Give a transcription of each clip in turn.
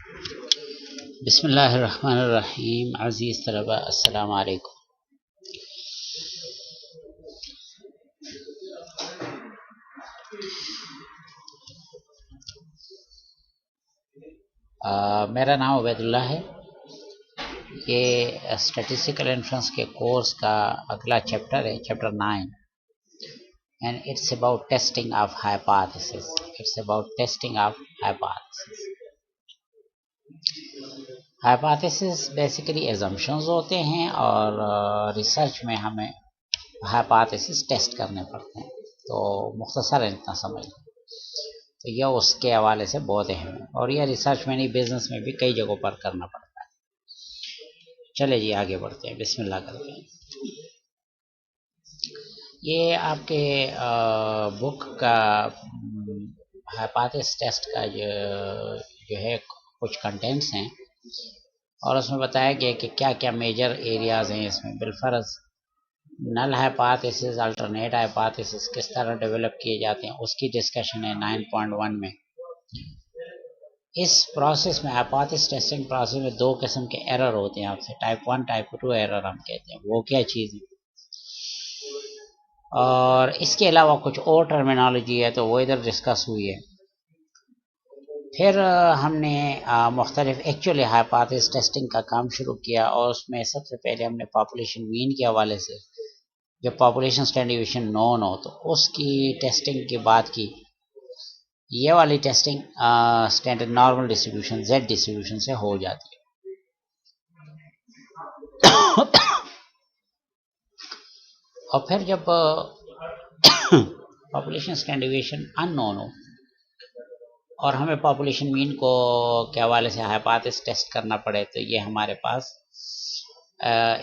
बिस्मिल्लाहिर्रहमानिर्रहीम। अज़ीज़ तलबा, अस्सलाम वालेकुम। मेरा नाम उबैदुल्ला है। ये स्टैटिस्टिकल इन्फ्रेंस के कोर्स का अगला चैप्टर है, chapter 9, and it's about testing of hypothesis. Hypothesis basically assumptions होते हैं और रिसर्च में हमें हाइपोथेसिस टेस्ट करने पड़ते हैं। तो मुख्तसर इतना समझ लें, तो यह उसके हवाले से बहुत अहम है और यह रिसर्च में नहीं, बिजनेस में भी कई जगहों पर करना पड़ता है। चले जी आगे बढ़ते हैं, बिस्मिल्लाह करते हैं। ये आपके बुक का हाइपोथेसिस टेस्ट का जो है कुछ कंटेंट्स हैं और उसमें बताया गया कि क्या क्या मेजर एरियाज हैं इसमें। बिलफर्ज नल हाइपोथेसिस, अल्टरनेट हाइपोथेसिस किस तरह डेवलप किए जाते हैं उसकी डिस्कशन है 9.1 में। इस प्रोसेस में, हाइपोथेसिस टेस्टिंग प्रोसेस में, दो किस्म के एरर होते हैं आपसे, टाइप 1 टाइप 2 एरर हम कहते हैं। वो क्या चीज़ है, और इसके अलावा कुछ और टर्मिनोलॉजी है तो वो इधर डिस्कस हुई है। फिर हमने मुख्तलिफ एक्चुअली हाइपोथेसिस टेस्टिंग का काम शुरू किया और उसमें सबसे पहले हमने पॉपुलेशन मीन के हवाले से, जब पॉपुलेशन स्टैंडर्ड डिवीजन नॉन हो तो उसकी टेस्टिंग की बात की। ये वाली testing standard normal distribution Z distribution से हो जाती है। और फिर जब पॉपुलेशन स्टैंडर्ड डिवीजन अननोन हो और हमें पॉपुलेशन मीन को के हवाले से हाइपोथेसिस टेस्ट करना पड़े, तो ये हमारे पास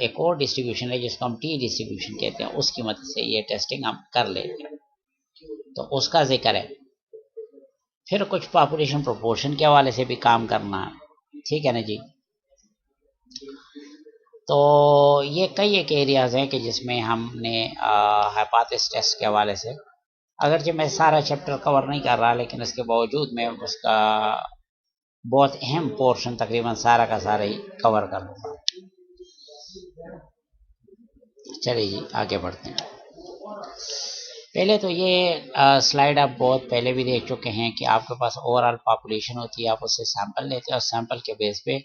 एक और डिस्ट्रीब्यूशन है जिसको हम टी डिस्ट्रीब्यूशन कहते हैं, उसकी मदद से ये टेस्टिंग हम कर लेते हैं। तो उसका जिक्र है। फिर कुछ पॉपुलेशन प्रोपोर्शन के हवाले से भी काम करना है, ठीक है ना जी। तो ये कई एक एरियाज हैं कि जिसमें हमने हाइपोथेसिस टेस्ट के हवाले से, अगरचे मैं सारा चैप्टर कवर नहीं कर रहा लेकिन इसके बावजूद मैं उसका बहुत अहम पोर्शन तकरीबन सारा का सारा ही कवर कर लूँगा। चलिए जी आगे बढ़ते हैं। पहले तो ये स्लाइड आप बहुत पहले भी देख चुके हैं कि आपके पास ओवरऑल पॉपुलेशन होती है, आप उससे सैंपल लेते हैं और सैंपल के बेस पे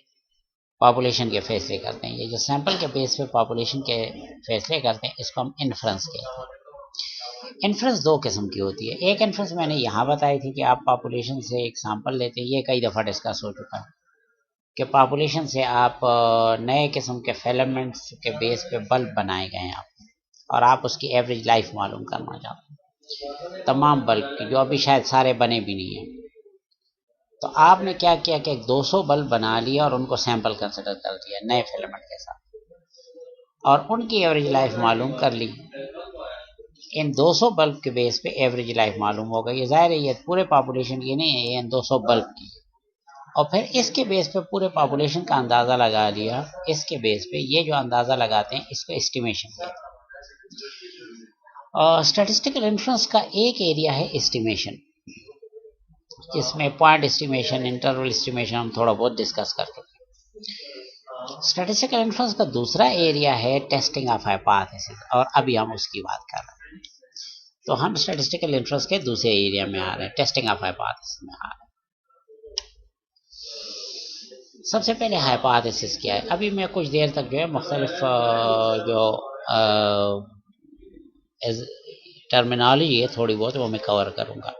पॉपुलेशन के फैसले करते हैं। ये जो सैंपल के बेस पे पॉपुलेशन के फैसले करते हैं इसको हम इन्फ्रेंस कहते हैं। इन्फ्रेंस दो किस्म की होती है। एक इन्फ्रेंस मैंने यहाँ बताई थी कि आप पॉपुलेशन से एक सैंपल लेते हैं, ये कई दफ़ा डिस्कस हो चुका है कि पॉपुलेशन से आप नए किस्म के फिलामेंट्स के बेस पे बल्ब बनाए गए हैं आप, और आप उसकी एवरेज लाइफ मालूम करना चाहते हैं तमाम बल्ब की, जो अभी शायद सारे बने भी नहीं हैं। तो आपने क्या किया कि 200 बल्ब बना लिया और उनको सैंपल कंसिडर कर दिया नए फिलामेंट के साथ, और उनकी एवरेज लाइफ मालूम कर ली। इन 200 बल्ब के बेस पे एवरेज लाइफ मालूम हो गई। ज़ाहिर है ये पूरे पॉपुलेशन की नहीं है, ये इन 200 बल्ब की। और फिर इसके बेस पे पूरे पॉपुलेशन का अंदाज़ा लगा लिया। इसके बेस पे ये जो अंदाज़ा लगाते हैं इसको एस्टिमेशन कहते हैं। स्टैटिस्टिकल इन्फ्रेंस का एक एरिया है एस्टिमेशन, जिसमें पॉइंट एस्टिमेशन, इंटरवल एस्टिमेशन हम थोड़ा बहुत डिस्कस कर चुके हैं। स्टैटिस्टिकल इन्फ्रेंस का दूसरा एरिया है टेस्टिंग ऑफ हाइपोथेसिस, और अभी हम उसकी बात कर रहे हैं। तो हम स्टैटिस्टिकल इन्फ्रेंस के दूसरे एरिया में आ रहे हैं, टेस्टिंग ऑफ हाइपोथेसिस में आ रहे हैं। सबसे पहले हाइपोथेसिस क्या है, अभी मैं कुछ देर तक जो है मुख्तलिफ जो टर्मिनोलॉजी है थोड़ी बहुत वो मैं कवर करूँगा।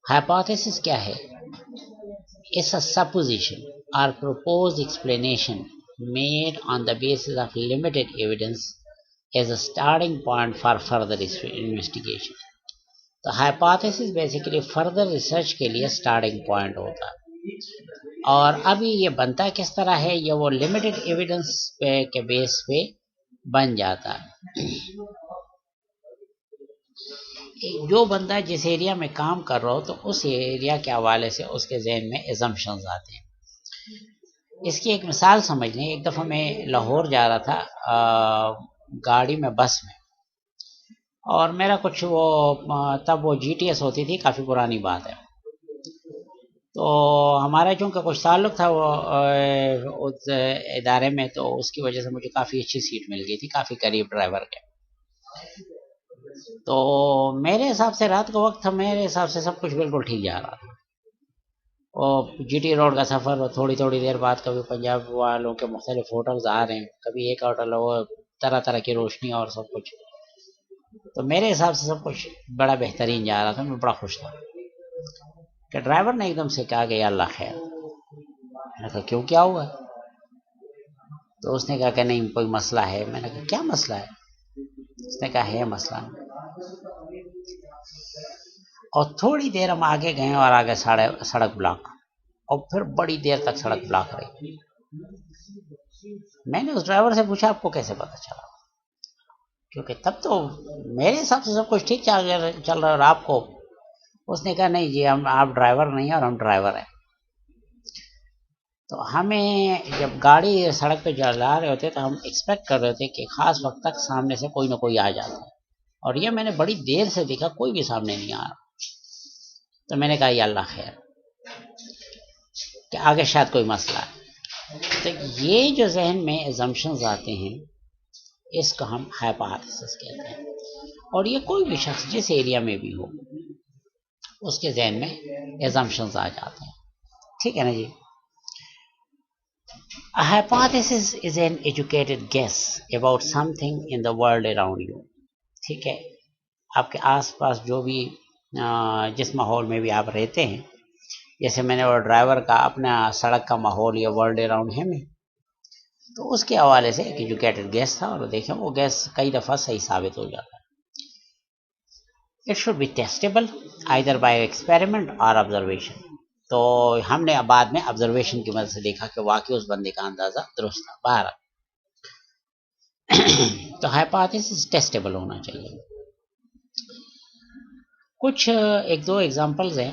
हाइपोथेसिस क्या है? It's a supposition or proposed explanation made on the basis of limited evidence as a starting point for further investigation. तो हाइपोथेसिस बेसिकली फर्दर रिसर्च के लिए स्टार्टिंग पॉइंट होता है। और अभी ये बनता किस तरह है, ये वो लिमिटेड एविडेंस पे के बेस पे बन जाता है। जो बंदा जिस एरिया में काम कर रहा हो तो उस एरिया के हवाले से उसके जहन में एजम्पशंस आते हैं। इसकी एक मिसाल समझ लें। एक दफ़ा मैं लाहौर जा रहा था गाड़ी में, बस में, और मेरा कुछ वो तब वो GTS होती थी, काफ़ी पुरानी बात है। तो हमारा चूँकि कुछ ताल्लुक था वो उस इदारे में, तो उसकी वजह से मुझे काफ़ी अच्छी सीट मिल गई थी, काफ़ी करीब ड्राइवर के। तो मेरे हिसाब से रात का वक्त था, मेरे हिसाब से सब कुछ बिल्कुल ठीक जा रहा था। और जीटी रोड का सफ़र थोड़ी थोड़ी देर बाद कभी पंजाब वालों के मुख्तलिफ होटल्स आ रहे हैं, कभी एक होटल वो तरह तरह की रोशनी और सब कुछ। तो मेरे हिसाब से सब कुछ बड़ा बेहतरीन जा रहा था, मैं बड़ा खुश था कि ड्राइवर ने एकदम से कहा कि या अल्लाह खैर। मैंने कहा क्यों, क्या हुआ? तो उसने कहा कि नहीं कोई मसला है। मैंने कहा क्या मसला है? उसने कहा है मसला। और थोड़ी देर हम आगे गए और आगे सड़क ब्लॉक, और फिर बड़ी देर तक सड़क ब्लॉक रही। मैंने उस ड्राइवर से पूछा आपको कैसे पता चला? क्योंकि तब तो मेरे हिसाब से सब कुछ ठीक चल रहा है और आपको। उसने कहा नहीं जी, हम आप ड्राइवर नहीं हैं और हम ड्राइवर हैं। तो हमें जब गाड़ी सड़क पे चला रहे होते तो हम एक्सपेक्ट कर रहे थे कि ख़ास वक्त तक सामने से कोई ना कोई आ जाता है, और ये मैंने बड़ी देर से देखा कोई भी सामने नहीं आ रहा। तो मैंने कहा या अल्लाह खैर, कि आगे शायद कोई मसला है। तो ये जो जहन में एजम्पशंस आते हैं, इसको हम हाइपोथेसिस कहते हैं। और ये कोई भी शख्स जिस एरिया में भी हो, उसके जहन में एजम्पशंस आ जाते हैं, ठीक है ना जी। A hypothesis is an educated guess about something in the world around you, ठीक है। आपके आसपास जो भी जिस माहौल में भी आप रहते हैं, जैसे मैंने वो ड्राइवर का अपना सड़क का माहौल या वर्ल्ड अराउंड है में, तो उसके हवाले से एक एजुकेटेड गेस था, और देखें वो गेस कई दफ़ा सही साबित हो जाता है। It should be testable either bye experiment और ऑब्जर्वेशन। तो हमने बाद में ऑब्जर्वेशन की मदद से देखा कि वाकई उस बंदे का अंदाज़ा दुरुस्त था। बाहर तो हाइपोथेसिस टेस्टेबल होना चाहिए। कुछ एक दो एग्जांपल्स हैं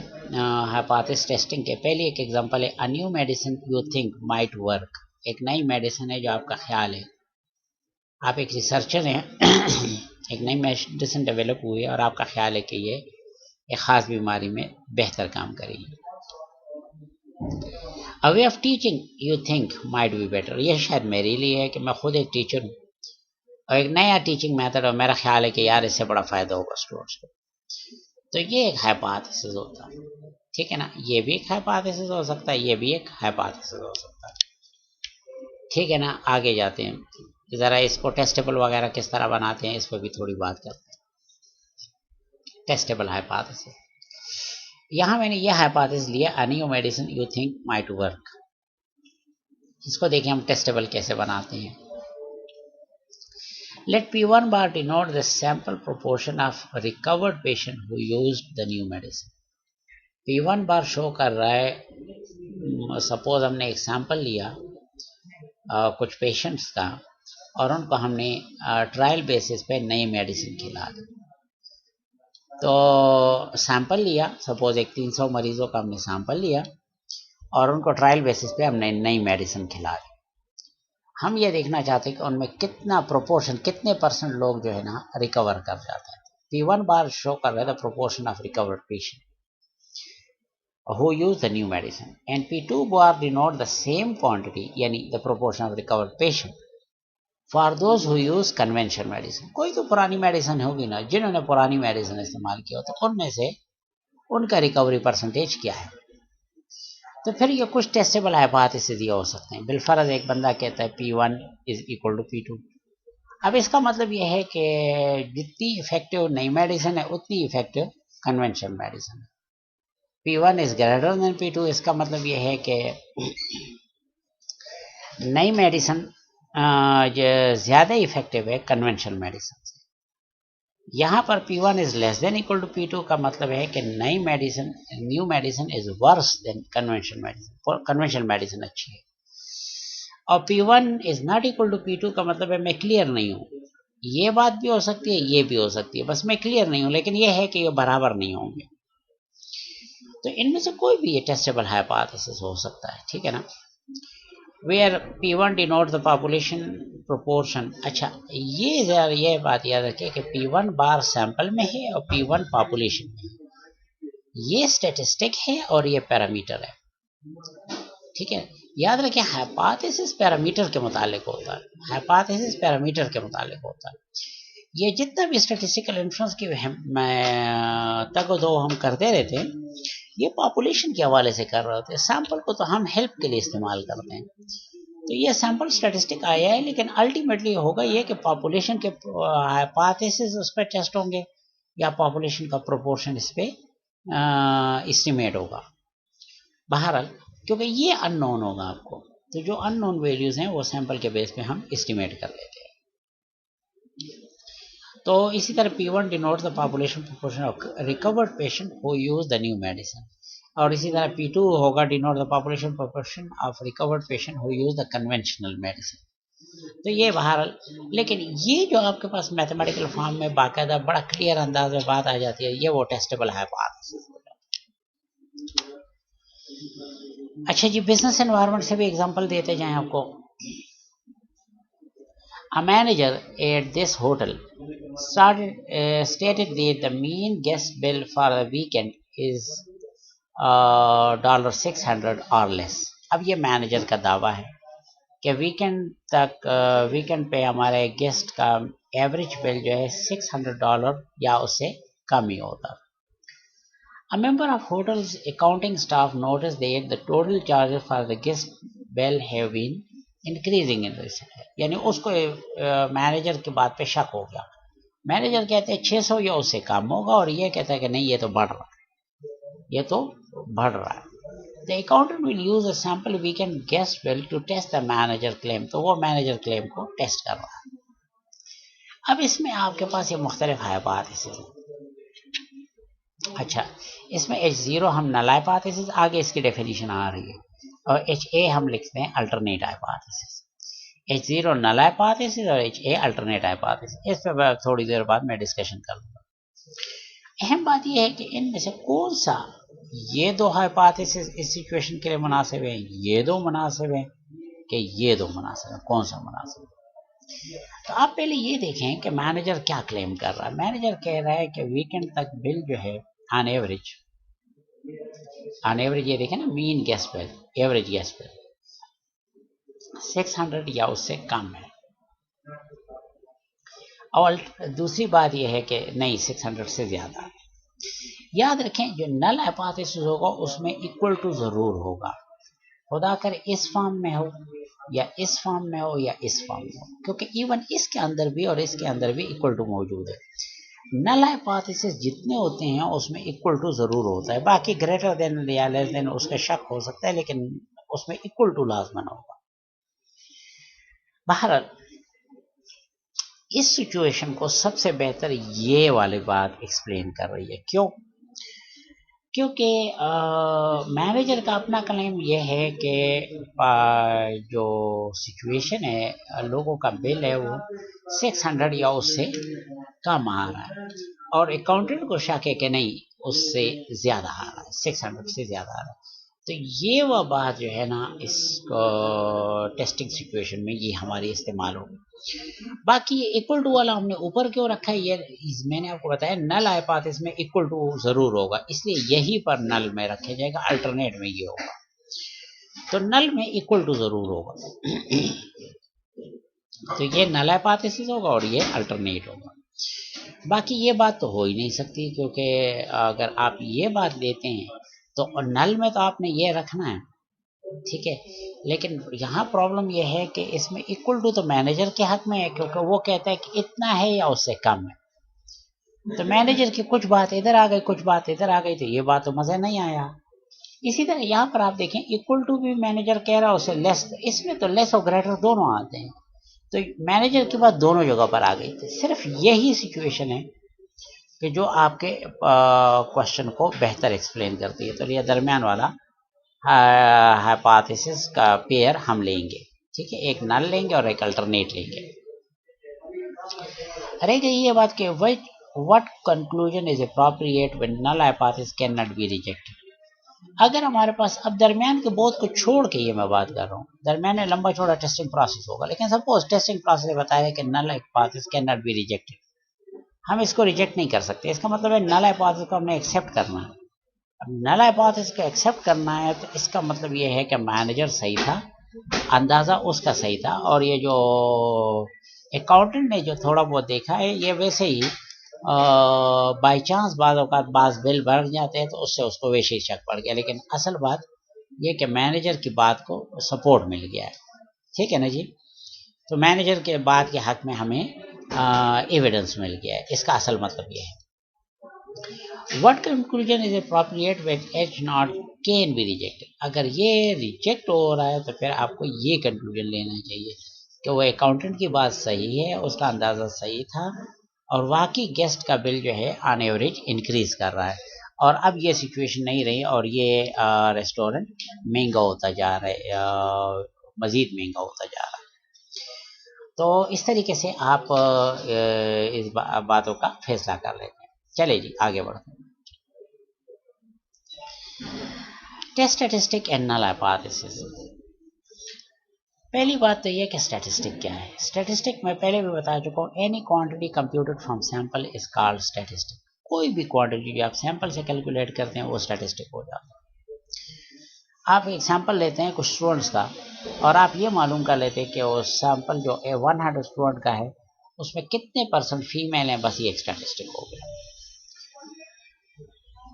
हाइपोथेसिस टेस्टिंग के। पहली एक एग्जांपल है, अ new medicine you think might work. एक नई मेडिसिन है जो आपका ख्याल है, आप एक रिसर्चर हैं एक नई मेडिसिन डेवलप हुई है और आपका ख्याल है कि ये एक ख़ास बीमारी में बेहतर काम करेगी। A way of teaching you think might be better. ये शायद मेरे लिए है कि मैं खुद एक टीचर हूँ और एक नया टीचिंग मेथड, और मेरा ख्याल है कि यार इससे बड़ा फ़ायदा होगा स्टूडेंट्स को। तो ये एक हाइपोथेसिस होता है, ठीक है ना। ये भी एक हाइपोथेसिस हो सकता है, ये भी एक हाइपोथेसिस हो सकता है, ठीक है ना। आगे जाते हैं, ज़रा इसको टेस्टेबल वगैरह किस तरह बनाते हैं इस पर भी थोड़ी बात करते हैं। टेस्टेबल हाइपोथेसिस, यहाँ मैंने ये हाइपोथेसिस लिया, a new medicine you think might work. इसको देखें हम टेस्टेबल कैसे बनाते हैं। Let P1 bar denote the sample proportion of recovered patient who used the new medicine. P1 bar show कर रहा है, सपोज हमने एक सैंपल लिया कुछ पेशेंट्स का, और उनको हमने ट्रायल बेसिस पे नई मेडिसिन खिला दी। तो सैंपल लिया, सपोज एक 300 मरीजों का हमने सैंपल लिया और उनको ट्रायल बेसिस पे हमने नई मेडिसिन खिला दी। हम ये देखना चाहते हैं कि उनमें कितना प्रोपोर्शन, कितने परसेंट लोग जो है ना रिकवर कर जाते हैं। P1 बार शो कर रहा है the proportion of recovered patient who use the new medicine, and P2 bar denote the same quantity, यानी the proportion of recovered patient for those who use conventional medicine। कोई तो पुरानी मेडिसिन होगी ना, जिन्होंने पुरानी मेडिसिन इस्तेमाल किया तो उनमें से उनका रिकवरी परसेंटेज क्या है। तो फिर ये कुछ टेस्टेबल हाइपोथेसिस ये हो सकते हैं। बिलफर्ज एक बंदा कहता है P1 is equal to P2। अब इसका मतलब ये है कि जितनी इफेक्टिव नई मेडिसिन है उतनी इफेक्टिव कन्वेंशनल मेडिसिन है। P1 is greater than P2, इसका मतलब ये है कि नई मेडिसिन ज़्यादा इफेक्टिव है कन्वेंशनल मेडिसिन से। यहाँ पर P1 is less than equal to P2 का मतलब है कि नई medicine, new medicine is worse than conventional medicine. Conventional medicine अच्छी है। और P1 is not equal to P2 का मतलब है मैं क्लियर नहीं हूँ। ये बात भी हो सकती है, ये भी हो सकती है, बस मैं क्लियर नहीं हूँ, लेकिन ये है कि ये बराबर नहीं होंगे। तो इनमें से कोई भी ये टेस्टेबल हाइपोथेसिस हो सकता है, ठीक है ना। Where P1 denote the population proportion. अच्छा, ये बात याद रखिए कि P1 बार सैंपल में है और P1 पॉपुलेशन में है। ये स्टैटिस्टिक है और ये पैरामीटर है, ठीक है। याद रखें हाइपोथेसिस पैरामीटर के मुतालिक होता है, हाइपोथेसिस पैरामीटर के मुतालिक होता है। ये जितना भी स्टैटिस्टिकल इन्फ्लुएंस की तक दो हम करते रहते हैं, ये पॉपुलेशन के हवाले से कर रहे होते हैं। सैंपल को तो हम हेल्प के लिए इस्तेमाल करते हैं, तो ये सैंपल स्टैटिस्टिक आया है, लेकिन अल्टीमेटली होगा ये कि पॉपुलेशन के हाइपोथेसिस उस पर टेस्ट होंगे या पॉपुलेशन का प्रोपोर्शन इस पे एस्टिमेट होगा। बहरहाल क्योंकि ये अननोन होगा आपको, तो जो अननोन वैल्यूज हैं वो सैंपल के बेस पे हम एस्टिमेट कर लेते हैं। तो इसी तरह P1 denotes the population proportion of recovered patient who use the new medicine, और इसी तरह P2 होगा denote the population proportion of recovered patient who use the conventional medicine. तो ये बहरहाल, लेकिन ये जो आपके पास मैथमेटिकल फॉर्म में बाकायदा बड़ा क्लियर अंदाज में बात आ जाती है, ये वो टेस्टेबल हाइपोथेसिस हो जाता है। अच्छा जी, बिजनेस एनवायरनमेंट से भी एग्जांपल देते जाएं आपको। A manager at this hotel stated that the mean guest bill for the weekend is $600 or less। अब ये मैनेजर का दावा है कि वीकेंड पे हमारे गेस्ट का एवरेज बिल जो है $600 या उससे कम ही होता है। A member of hotel's accounting staff noticed that the total charges for the guest bill have been increasing in recent years। यानी उसको मैनेजर की बात पे शक हो गया। मैनेजर कहते हैं 600 या उससे कम होगा, और ये कहता है कि नहीं, ये तो बढ़ रहा है, ये तो बढ़ रहा है। The accountant will use a sample weekend guest bill to test the manager claim। तो वो मैनेजर क्लेम को टेस्ट कर रहा है। अब इसमें आपके पास ये मुख्तलिफ हाइपोथेसिस है। अच्छा, इसमें H0 हम नल हाइपोथेसिस, आगे इसकी डेफिनेशन आ रही है, और HA हम लिखते हैं alternate hypothesis. H0 null hypothesis और HA अल्टरनेट हाइपोथेसिस। इस पर थोड़ी देर बाद मैं डिस्कशन करूंगा। अहम बात यह है कि इनमें से कौन सा ये दो हाइपोथेसिस इस सिचुएशन के लिए मुनासिब है, ये दो मुनासिब है कि ये दो मुनासिब है, कौन सा मुनासिब है। तो आप पहले ये देखें कि मैनेजर क्या क्लेम कर रहा है। मैनेजर कह रहा है कि वीकेंड तक बिल जो है ऑन एवरेज ये देखें ना, mean guest bill, average guest bill 600 या उससे कम है। और दूसरी बात यह है कि नहीं, 600 से ज्यादा है। याद रखें, जो नल हाइपोथेसिस होगा उसमें इक्वल टू जरूर होगा, खुदा कर इस फॉर्म में हो या इस फॉर्म में हो या इस फॉर्म में हो, क्योंकि इवन इसके अंदर भी और इसके अंदर भी इक्वल टू मौजूद है। नल हाइपोथेसिस जितने होते हैं उसमें इक्वल टू जरूर होता है, बाकी ग्रेटर देन या लेस देन उसका शक हो सकता है, लेकिन उसमें इक्वल टू लाजमन होगा। बहरहाल इस सिचुएशन को सबसे बेहतर ये वाली बात एक्सप्लेन कर रही है। क्यों? क्योंकि मैनेजर का अपना क्लेम ये है कि जो सिचुएशन है, लोगों का बिल है वो 600 या उससे कम आ रहा है, और अकाउंटेंट को शक है कि नहीं, उससे ज़्यादा आ रहा है, 600 से ज़्यादा आ रहा है। तो ये वह बात जो है ना, इस टेस्टिंग सिचुएशन में ये हमारी इस्तेमाल होगी। बाकी ये इक्वल टू वाला हमने ऊपर क्यों रखा है, ये मैंने आपको बताया नल हाइपोथेसिस में इक्वल टू जरूर होगा, इसलिए यही पर नल में रखा जाएगा, अल्टरनेट में ये होगा। तो नल में इक्वल टू जरूर होगा, तो ये नल हाइपोथेसिस होगा और ये अल्टरनेट होगा। बाकी ये बात तो हो ही नहीं सकती, क्योंकि अगर आप ये बात देते हैं तो नल में तो आपने ये रखना है, ठीक है। लेकिन यहाँ प्रॉब्लम यह है कि इसमें इक्वल टू तो मैनेजर के हक में है, क्योंकि वो कहता है कि इतना है या उससे कम है। तो मैनेजर की कुछ बात इधर आ गई, कुछ बात इधर आ गई, तो ये बात तो मज़े नहीं आया। इसी तरह यहाँ पर आप देखें, इक्वल टू भी मैनेजर कह रहा है, उससे लेस, इसमें तो लेस और ग्रेटर दोनों आते हैं, तो मैनेजर की बात दोनों जगह पर आ गई थी। सिर्फ यही सिचुएशन है कि जो आपके क्वेश्चन को बेहतर एक्सप्लेन करती है। तो ये दरमियान वाला हाइपोथेसिस का पेयर हम लेंगे, ठीक है, एक नल लेंगे और एक अल्टरनेट लेंगे। रह गई ये बात कि what conclusion is appropriate when null hypothesis can not be rejected. अगर हमारे पास, अब दरमियान के बोध को छोड़ के ये मैं बात कर रहा हूँ, दरमियान में लंबा चौड़ा टेस्टिंग प्रोसेस होगा, लेकिन सपोज टेस्टिंग प्रोसेस बताया कि null hypothesis can not be rejected, हम इसको रिजेक्ट नहीं कर सकते। इसका मतलब है नल हाइपोथेसिस को हमने एक्सेप्ट करना है, नल हाइपोथेसिस को एक्सेप्ट करना है तो इसका मतलब ये है कि मैनेजर सही था, अंदाज़ा उसका सही था, और ये जो अकाउंटेंट ने जो थोड़ा बहुत देखा है ये वैसे ही बाई चांस बाद औकात बाज बिल बढ़ जाते हैं तो उससे उसको वैसे ही शक पड़ गया, लेकिन असल बात ये कि मैनेजर की बात को सपोर्ट मिल गया है। ठीक है ना जी। तो मैनेजर के बात के हक में हमें एविडेंस मिल गया है, इसका असल मतलब ये है। What conclusion is appropriate when H not can be rejected? अगर ये रिजेक्ट हो रहा है तो फिर आपको ये कंक्लूजन लेना चाहिए कि वो अकाउंटेंट की बात सही है, उसका अंदाज़ा सही था, और वाकई गेस्ट का बिल जो है ऑन एवरेज इंक्रीज कर रहा है, और अब ये सिचुएशन नहीं रही और ये रेस्टोरेंट महंगा होता जा रहा है, मज़ीद महंगा होता जा रहा है। तो इस तरीके से आप इस बातों का फैसला कर लेते हैं। चलिए जी आगे बढ़ते हैं। Test statistic and null hypothesis. पहली बात तो ये कि स्टैटिस्टिक क्या है। स्टैटिस्टिक मैं पहले भी बता चुका हूँ, any quantity computed from sample is called statistic. कोई भी क्वांटिटी जो आप सैंपल से कैलकुलेट करते हैं वो स्टैटिस्टिक हो जाता है। आप एक सैंपल लेते हैं कुछ स्टूडेंट्स का और आप ये मालूम कर लेते हैं कि वो सैंपल जो 100 स्टूडेंट का है उसमें कितने % फीमेल हैं, बस ये एक स्टैटिस्टिक हो गया।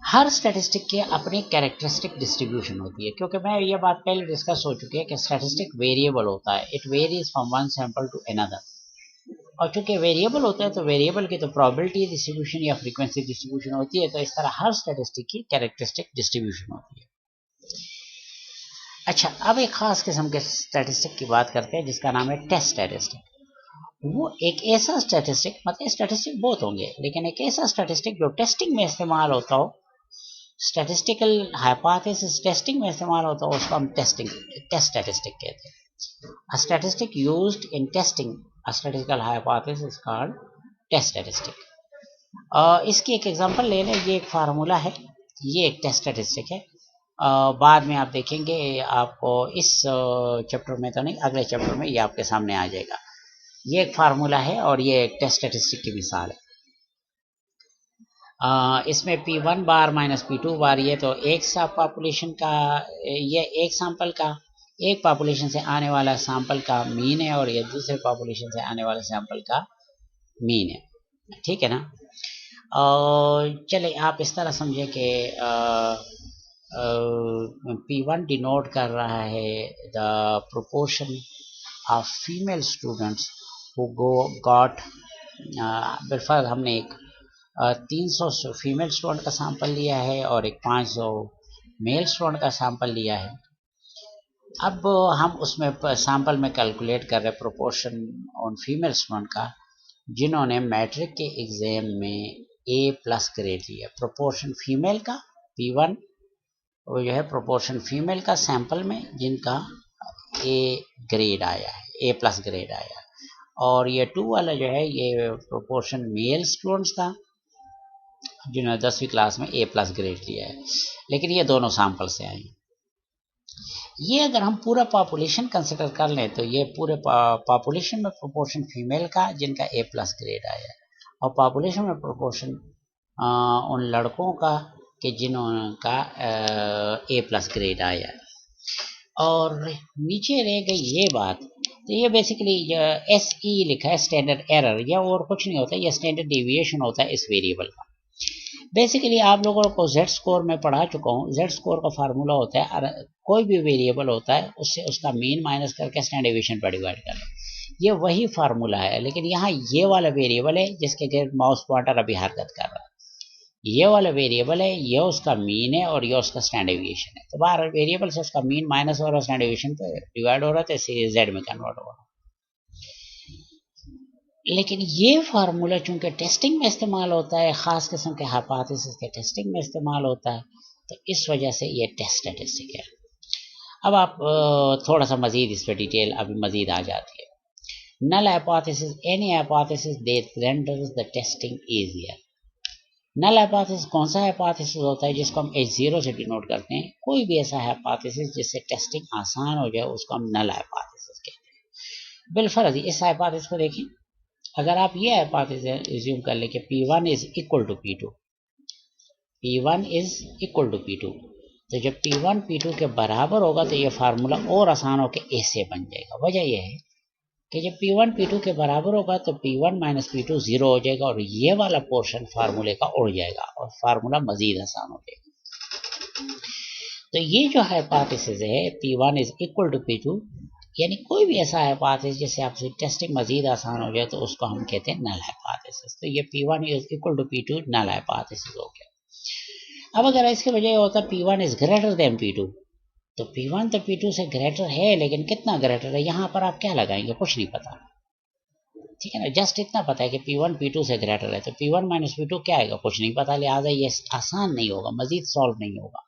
हर स्टैटिस्टिक के अपनी कैरेक्टरिस्टिक डिस्ट्रीब्यूशन होती है, क्योंकि मैं ये बात पहले डिस्कस हो चुकी है कि स्टैटिस्टिक वेरिएबल होता है, it varies from one sample to another, और चूंकि वेरिएबल होता है तो वेरिएबल की तो प्रोबेबिलिटी डिस्ट्रीब्यूशन या फ्रीक्वेंसी डिस्ट्रीब्यूशन होती है, तो इस तरह हर स्टैटिस्टिक की कैरेक्टरिस्टिक डिस्ट्रीब्यूशन होती है। अच्छा, अब एक खास किस्म के स्टैटिस्टिक की बात करते हैं जिसका नाम है टेस्ट स्टैटिस्टिक। वो एक ऐसा स्टैटिस्टिक, मतलब स्टैटिस्टिक बहुत होंगे लेकिन एक ऐसा स्टैटिस्टिक जो टेस्टिंग में इस्तेमाल होता हो, स्टैटिस्टिकल हाइपोथेसिस टेस्टिंग में इस्तेमाल होता है, उसको हम टेस्ट स्टैटिस्टिक कहते हैं। A statistic used in testing a statistical hypothesis is called test statistic. इसकी एक एग्जांपल ले लें, ये एक फार्मूला है, ये एक टेस्ट स्टैटिस्टिक है। बाद में आप देखेंगे, आपको इस चैप्टर में तो नहीं, अगले चैप्टर में ये आपके सामने आ जाएगा। ये एक फार्मूला है और ये एक टेस्ट स्टैटिस्टिक की मिसाल है। इसमें P1 बार माइनस P2 बार, ये तो एक सा पॉपुलेशन का, ये एक सैंपल का, एक पॉपुलेशन से आने वाला सैंपल का मीन है, और ये दूसरे पॉपुलेशन से आने वाले सैंपल का मीन है। ठीक है ना। चले आप इस तरह समझे कि P1 डिनोट कर रहा है the proportion of female students who got, बिलफर्ज हमने एक 300 फीमेल स्टूडेंट का सैंपल लिया है और एक 500 मेल स्टूडेंट का सैंपल लिया है। अब हम उसमें सैंपल में कैलकुलेट कर रहे प्रोपोर्शन ऑन फीमेल स्टूडेंट का जिन्होंने मैट्रिक के एग्जाम में A+ ग्रेड लिया। प्रोपोर्शन फीमेल का P1 वो जो है प्रोपोर्शन फीमेल का सैंपल में जिनका A ग्रेड आया है, A+ ग्रेड आया है, और ये 2 वाला जो है ये प्रोपोर्शन मेल स्टूडेंट्स का जिन्होंने 10वीं क्लास में A+ ग्रेड लिया है, लेकिन ये दोनों सैंपल से आए। ये अगर हम पूरा पॉपुलेशन कंसिडर कर लें तो ये पूरे पॉपुलेशन में प्रोपोर्शन फीमेल का जिनका A+ ग्रेड आया है, और पॉपुलेशन में प्रोपोर्शन उन लड़कों का कि जिनका A+ ग्रेड आया है। और नीचे रह गई ये बात, तो ये बेसिकली SE लिखा है, स्टैंडर्ड एरर, या और कुछ नहीं होता, ये स्टैंडर्ड डेविएशन होता है इस वेरिएबल का। बेसिकली आप लोगों को Z स्कोर में पढ़ा चुका हूँ, Z स्कोर का फार्मूला होता है, कोई भी वेरिएबल होता है उससे उसका मीन माइनस करके स्टैंडर्ड डेविएशन पर डिवाइड करें, ये वही फार्मूला है। लेकिन यहाँ ये वाला वेरिएबल है जिसके गिर्द माउस पॉइंटर अभी हरकत कर रहा है, ये वाला वेरिएबल है, ये उसका मीन है और ये उसका स्टैंडर्ड डेविएशन है। तो बाहर वेरिएबल से उसका मीन माइनस हो रहा है, स्टैंडर्ड डेविएशन पे डिवाइड हो रहा है, तो Z में कन्वर्ट हो रहा है। लेकिन ये फार्मूला चूंकि टेस्टिंग में इस्तेमाल होता है, ख़ास किस्म के हाइपोथेसिस के टेस्टिंग में इस्तेमाल होता है, तो इस वजह से ये टेस्ट स्टैटिस्टिक है। अब आप थोड़ा सा मज़ीद इस पर डिटेल अभी मज़ीद आ जाती है। Null hypothesis, any hypothesis that renders the testing easier. Null hypothesis कौन सा हाइपोथेसिस होता है जिसको हम H0 से डिनोट करते हैं। कोई भी ऐसा हाइपोथेसिस जिससे टेस्टिंग आसान हो जाए उसको हम नल हाइपोथेसिस कहते हैं। बिलफर्ज इस हाइपोथेसिस को देखें, अगर आप ये हाइपोथेसिस एज्यूम कर ले कि P1 is equal to P2, P1 is equal to P2। तो जब P1 P2 के बराबर होगा तो ये फार्मूला और आसान होकर ऐसे बन जाएगा। वजह यह है कि जब P1 P2 के बराबर होगा तो P1 माइनस P2 0 हो जाएगा और ये वाला पोर्शन फार्मूले का उड़ जाएगा और फार्मूला मजीद आसान हो जाएगा। तो ये जो हाइपोथेसिस है P1 is equal to P2, यानी कोई भी ऐसा हाइपोथेसिस जिससे आपसे टेस्टिंग मजीद आसान हो जाए तो उसको हम कहते हैं नल हाइपोथेसिस। तो ये P1 is equal to P2 null hypothesis हो गया। अब अगर इसके बजाय होता P1 is greater than P2, तो P1 तो P2 से ग्रेटर है, लेकिन कितना ग्रेटर है यहाँ पर आप क्या लगाएंगे, कुछ नहीं पता, ठीक है ना। जस्ट इतना पता है कि P1 P2 से ग्रेटर है, तो P1 माइनस P2 क्या आएगा, कुछ नहीं पता, लिहाजा ये आसान नहीं होगा, मजीद सॉल्व नहीं होगा।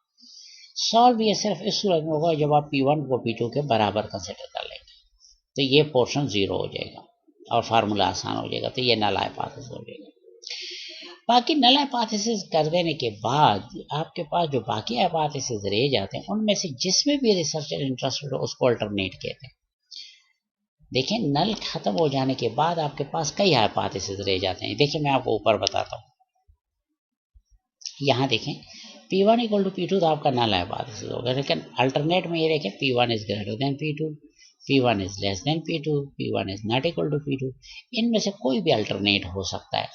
सॉल्व ये सिर्फ इस सूरत में होगा जब आप P1 को P2 के बराबर कंसिडर कर लेंगे, तो ये पोर्शन 0 हो जाएगा और फार्मूला आसान हो जाएगा। तो ये नल हाइपोथेसिस हो जाएगा। बाकी नल हाइपोथेसिस कर देने के बाद आपके पास जो बाकी हाइपोथेसिस रह जाते हैं उनमें से जिसमें भी रिसर्चर इंटरेस्टेड हो उसको अल्टरनेट कहते हैं। देखिए, नल खत्म हो जाने के बाद आपके पास कई हाइपोथेसिस रह जाते हैं। देखिए, मैं आपको ऊपर बताता हूँ। यहाँ देखें, P1 इक्वल टू P2 तो आपका नल हाइपोथेसिस होगा, लेकिन अल्टरनेट में ये देखें P1 is greater than P2, P1 is less than P2, P1 is not equal to P2। इनमें से कोई भी अल्टरनेट हो सकता है।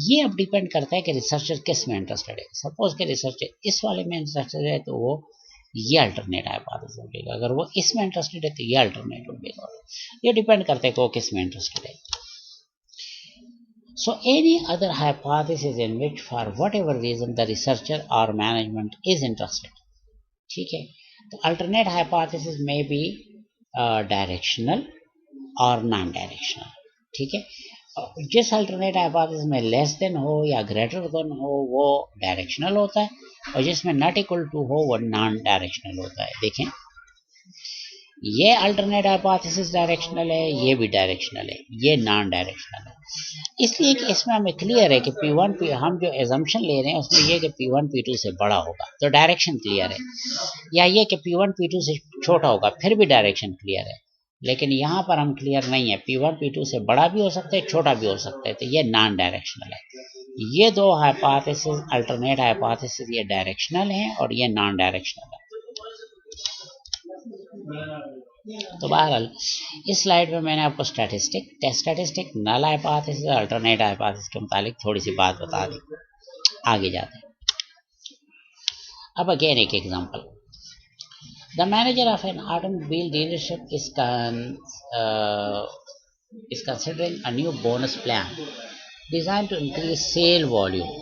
ये अब डिपेंड करता है कि रिसर्चर किस में इंटरेस्टेड है। सपोज के रिसर्चर इस वाले में इंटरेस्टेड है तो वो ये अल्टरनेट हाइपोथेसिस हो जाएगा, अगर वो इसमें इंटरेस्टेड है तो ये अल्टरनेट हो जाएगा। ये डिपेंड करता है कि वो किस में इंटरेस्टेड है। So any other hypothesis in which for whatever reason the researcher or management is interested, ठीक है। तो alternate hypothesis may be directional or non directional, ठीक है। जिस alternate hypothesis में less than हो या greater than हो वो directional होता है, और जिसमें not equal to हो वो non directional होता है। देखें, ये अल्टरनेट हाइपोथेसिस डायरेक्शनल है, ये भी डायरेक्शनल है, ये नॉन डायरेक्शनल है। इसलिए कि इसमें हमें क्लियर है कि P1 हम जो एजम्पशन ले रहे हैं उसमें ये कि P1 P2 से बड़ा होगा, तो डायरेक्शन क्लियर है। या ये कि P1 P2 से छोटा होगा, फिर भी डायरेक्शन क्लियर है। लेकिन यहाँ पर हम क्लियर नहीं है, P1 P2 से बड़ा भी हो सकता है, छोटा भी हो सकता है, तो ये नॉन डायरेक्शनल है। ये दो हाइपोथेसिस, अल्टरनेट हाइपोथेसिस, ये डायरेक्शनल है और ये नॉन डायरेक्शनल है। तो बहरहाल इस स्लाइड में मैंने आपको स्टैटिस्टिक नल हाइपोथेसिस और अल्टरनेट हाइपोथेसिस के मुतालिक थोड़ी सी बात बता दी। आगे जाते हैं। अब अगेन एक example, the manager of an automobile dealership is considering a new bonus plan designed to increase sale volume।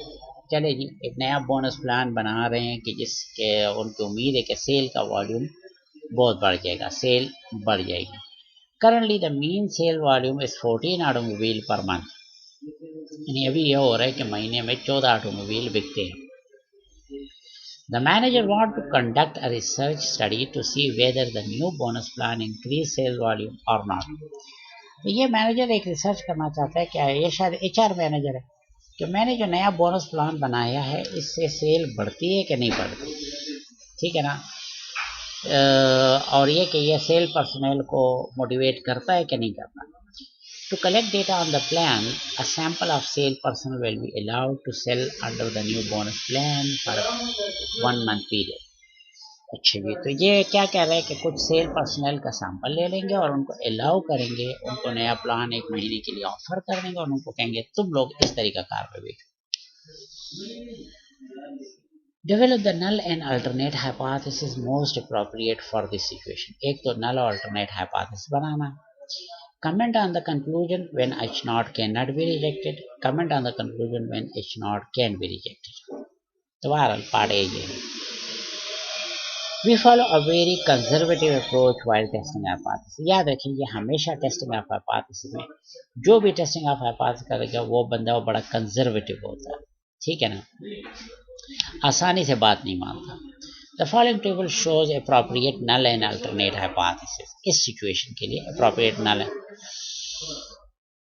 चले जी, एक नया बोनस प्लान बना रहे हैं कि जिसके उनको उम्मीद है कि सेल का वॉल्यूम बहुत बढ़ जाएगा, सेल बढ़ जाएगी। Currently the mean sale volume is 14 automobile per month, यानी अभी यह हो रहा है कि महीने में 14 ऑटोमोबाइल बिकते हैं। The manager want to conduct a research study to see whether the new bonus plan increase sale volume और नॉट। तो ये मैनेजर एक रिसर्च करना चाहता है, क्या है, ये शायद HR मैनेजर है, कि मैंने जो नया बोनस प्लान बनाया है इससे सेल बढ़ती है कि नहीं बढ़ती, ठीक है ना। और ये कि ये सेल पर्सनल को मोटिवेट करता है कि नहीं करता। To collect data on the plan, a sample of sale person will be allowed to sell under the new bonus plan for 1 month period. अच्छा जी, तो ये क्या कह रहे हैं कि कुछ सेल पर्सनल का सैंपल ले लेंगे और उनको अलाउ करेंगे, उनको नया प्लान 1 महीने के लिए ऑफर कर देंगे और उनको कहेंगे तुम लोग इस तरीका कार पे बेचो। Develop the null and alternate hypothesis most appropriate for this situation। एक तो null और alternate hypothesis banana. Comment on the conclusion when H naught cannot be rejected। Comment on the conclusion when H naught can be rejected। तो बहरहाल part A है। We follow a very conservative approach while testing hypothesis। याद रखिए, ये हमेशा testing of hypothesis में जो भी टेस्टिंग ऑफ हाइपोथेसिस करेगा वो बंदा वो बड़ा कंजर्वेटिव होता है, ठीक है ना, आसानी से बात नहीं मानता। The following table shows appropriate null and alternate hypothesis. इस सिचुएशन के लिए अप्रोप्रिएट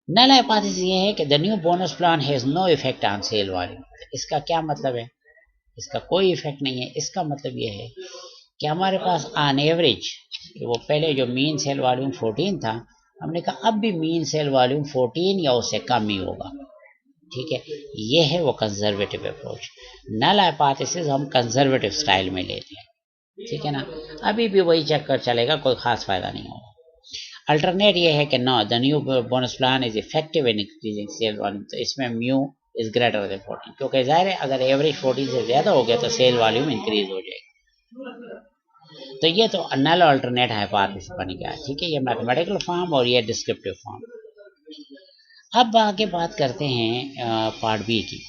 नल हाइपोथेसिस ये है कि the new bonus plan has no effect on sale volume. इसका क्या मतलब है, इसका कोई इफेक्ट नहीं है। इसका मतलब ये है कि हमारे पास ऑन एवरेज वो पहले जो मीन सेल वॉल्यूम 14 था, हमने कहा अब भी मीन सेल वॉल्यूम 14 या उससे कम ही होगा, ठीक है, ये है वो कंजर्वेटिव अप्रोच। नल हाइपोथेसिस हम कंजर्वेटिव स्टाइल में लेते हैं, ठीक है ना। अभी भी वही चक्कर चलेगा, कोई खास फायदा नहीं होगा। अल्टरनेट ये है कि no the new bonus plan is effective in increasing sale volume, तो इसमें म्यू इज ग्रेटर देन 14, क्योंकि जाहिर है अगर एवरेज 14 से ज़्यादा हो गया तो सेल वॉल्यूम इंक्रीज हो जाएगी। तो ये तो नल अल्टरनेट हाइपोथेसिस बन गया, ठीक है, ये मैथमेटिकल फॉर्म और ये डिस्क्रिप्टिव फॉर्म। अब आगे बात करते हैं पार्ट बी की।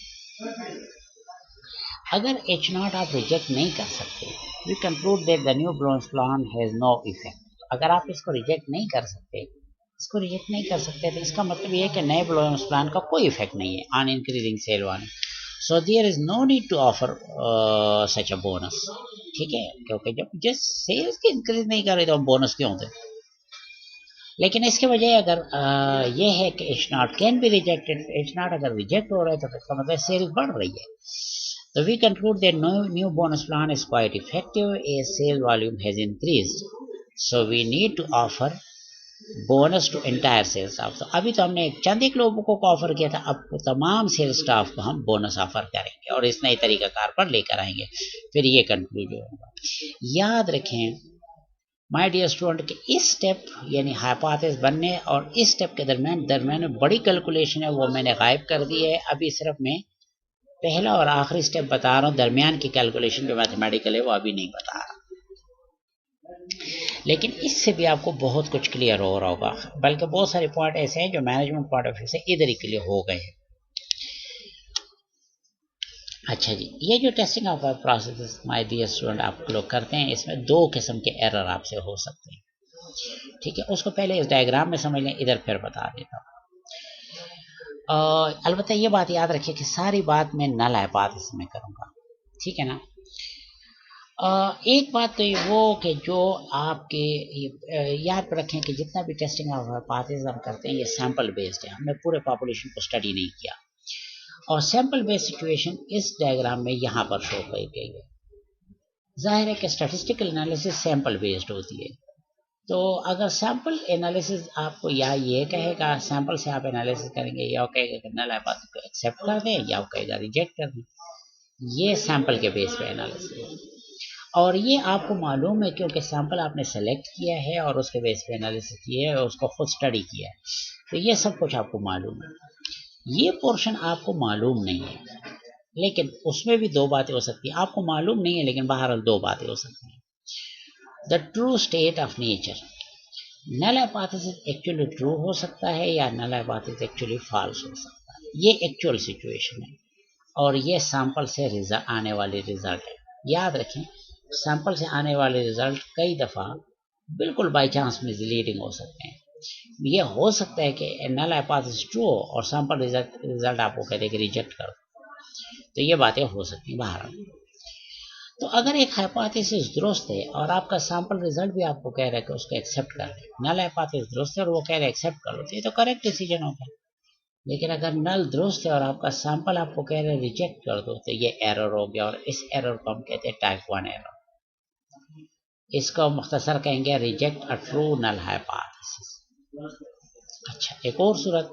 अगर एच नॉट आप रिजेक्ट नहीं कर सकते, we conclude that the new bonus plan has no effect. अगर आप इसको रिजेक्ट नहीं कर सकते, इसको रिजेक्ट नहीं कर सकते, तो इसका मतलब ये है कि नए बोनस प्लान का कोई इफेक्ट नहीं है on increasing sale one, so there is no need to offer such a bonus, ठीक है, क्योंकि जब जिस सेल्स की इंक्रीज नहीं कर रही तो हम बोनस क्यों दें। लेकिन इसके बजाय अगर ये है कि H not can be rejected, H not अगर रिजेक्ट हो रहा है तो इसका मतलब सेल्स बढ़ रही है। So we conclude that no new bonus plan is quite effective as sale volume has increased. So we need to offer bonus to entire sales staff. तो अभी तो हमने चंद एक लोगों को ऑफर किया था, अब तमाम सेल्स स्टाफ को हम बोनस ऑफर करेंगे और इस नए तरीकाकार पर लेकर आएंगे, फिर ये कंक्लूजन होगा। याद रखें माय डियर स्टूडेंट कि इस स्टेप यानी हाइपोथेसिस बनने और इस स्टेप के दरमियान बड़ी कैलकुलेशन है, वो मैंने गायब कर दी है। अभी सिर्फ मैं पहला और आखिरी स्टेप बता रहा हूँ, दरमियान की कैलकुलेशन जो मैथमेटिकल है वो अभी नहीं बता रहा, लेकिन इससे भी आपको बहुत कुछ क्लियर हो रहा होगा, बल्कि बहुत सारे पॉइंट ऐसे हैं जो मैनेजमेंट पॉइंट ऑफ व्यू से इधर ही क्लियर हो गए हैं। अच्छा जी, ये जो testing of process my dear student आप लोग करते हैं, इसमें दो किस्म के एरर आपसे हो सकते हैं, ठीक है, उसको पहले इस डायग्राम में समझ लें, इधर फिर बता देता हूँ। अलबत्ता ये बात याद रखिए कि सारी बात मैं नल हाइपोथेसिस में करूँगा, ठीक है ना। एक बात तो ये वो कि जो आपके याद रखें कि जितना भी टेस्टिंग ऑफ हाइपोथेसिस हम करते हैं ये सैंपल बेस्ड है, हमने पूरे पॉपुलेशन को स्टडी नहीं किया, और सैंपल बेस्ड सिचुएशन इस डायग्राम में यहाँ पर शो की गई है। जाहिर है कि स्टैटिस्टिकल एनालिसिस सैंपल बेस्ड होती है, तो अगर सैंपल एनालिसिस आपको या ये कहेगा, सैंपल से आप एनालिसिस करेंगे, या कहेगा कि नल हाइपोथेसिस को एक्सेप्ट कर दें या कहेगा रिजेक्ट कर दें, ये सैंपल के बेस पे एनालिसिस है। और ये आपको मालूम है क्योंकि सैंपल आपने सेलेक्ट किया है और उसके बेस पे एनालिसिस किया है और उसको खुद स्टडी किया है, तो ये सब कुछ आपको मालूम है। ये पोर्शन आपको मालूम नहीं है, लेकिन उसमें भी दो बातें हो सकती हैं, आपको मालूम नहीं है लेकिन बहरहाल दो बातें हो सकती हैं। The true state of nature, null hypothesis actually true हो सकता है या नल हाइपोथेसिस एक्चुअली फॉल्स हो सकता है, ये एक्चुअल सिचुएशन है और ये सैंपल से आने वाले रिजल्ट है। याद रखें सैंपल से आने वाले रिजल्ट कई दफ़ा बिल्कुल बाई चांस मिसलीडिंग हो सकते हैं। ये हो सकता है कि नल हाइपोथेसिस ट्रू हो और सैंपल रिजल्ट आपको कह दे कि रिजेक्ट कर, तो ये बातें हो सकती हैं बाहर। तो अगर एक हाइपोथेसिस दुरुस्त है और आपका सैंपल रिजल्ट भी आपको कह रहा है कि उसको एक्सेप्ट कर ले, नल हाइपोथेसिस दुरुस्त है और वो कह रहे हैं एक्सेप्ट कर लो, तो ये तो करेक्ट डिसीजन होगा। लेकिन अगर नल दुरुस्त है और आपका सैंपल आपको कह रहे हैं रिजेक्ट कर दो, तो ये एरर हो गया, और इस एरर को हम कहते हैं टाइप 1 एरर। इसको मुख्तसर कहेंगे reject a true null hypothesis. अच्छा, एक और सूरत,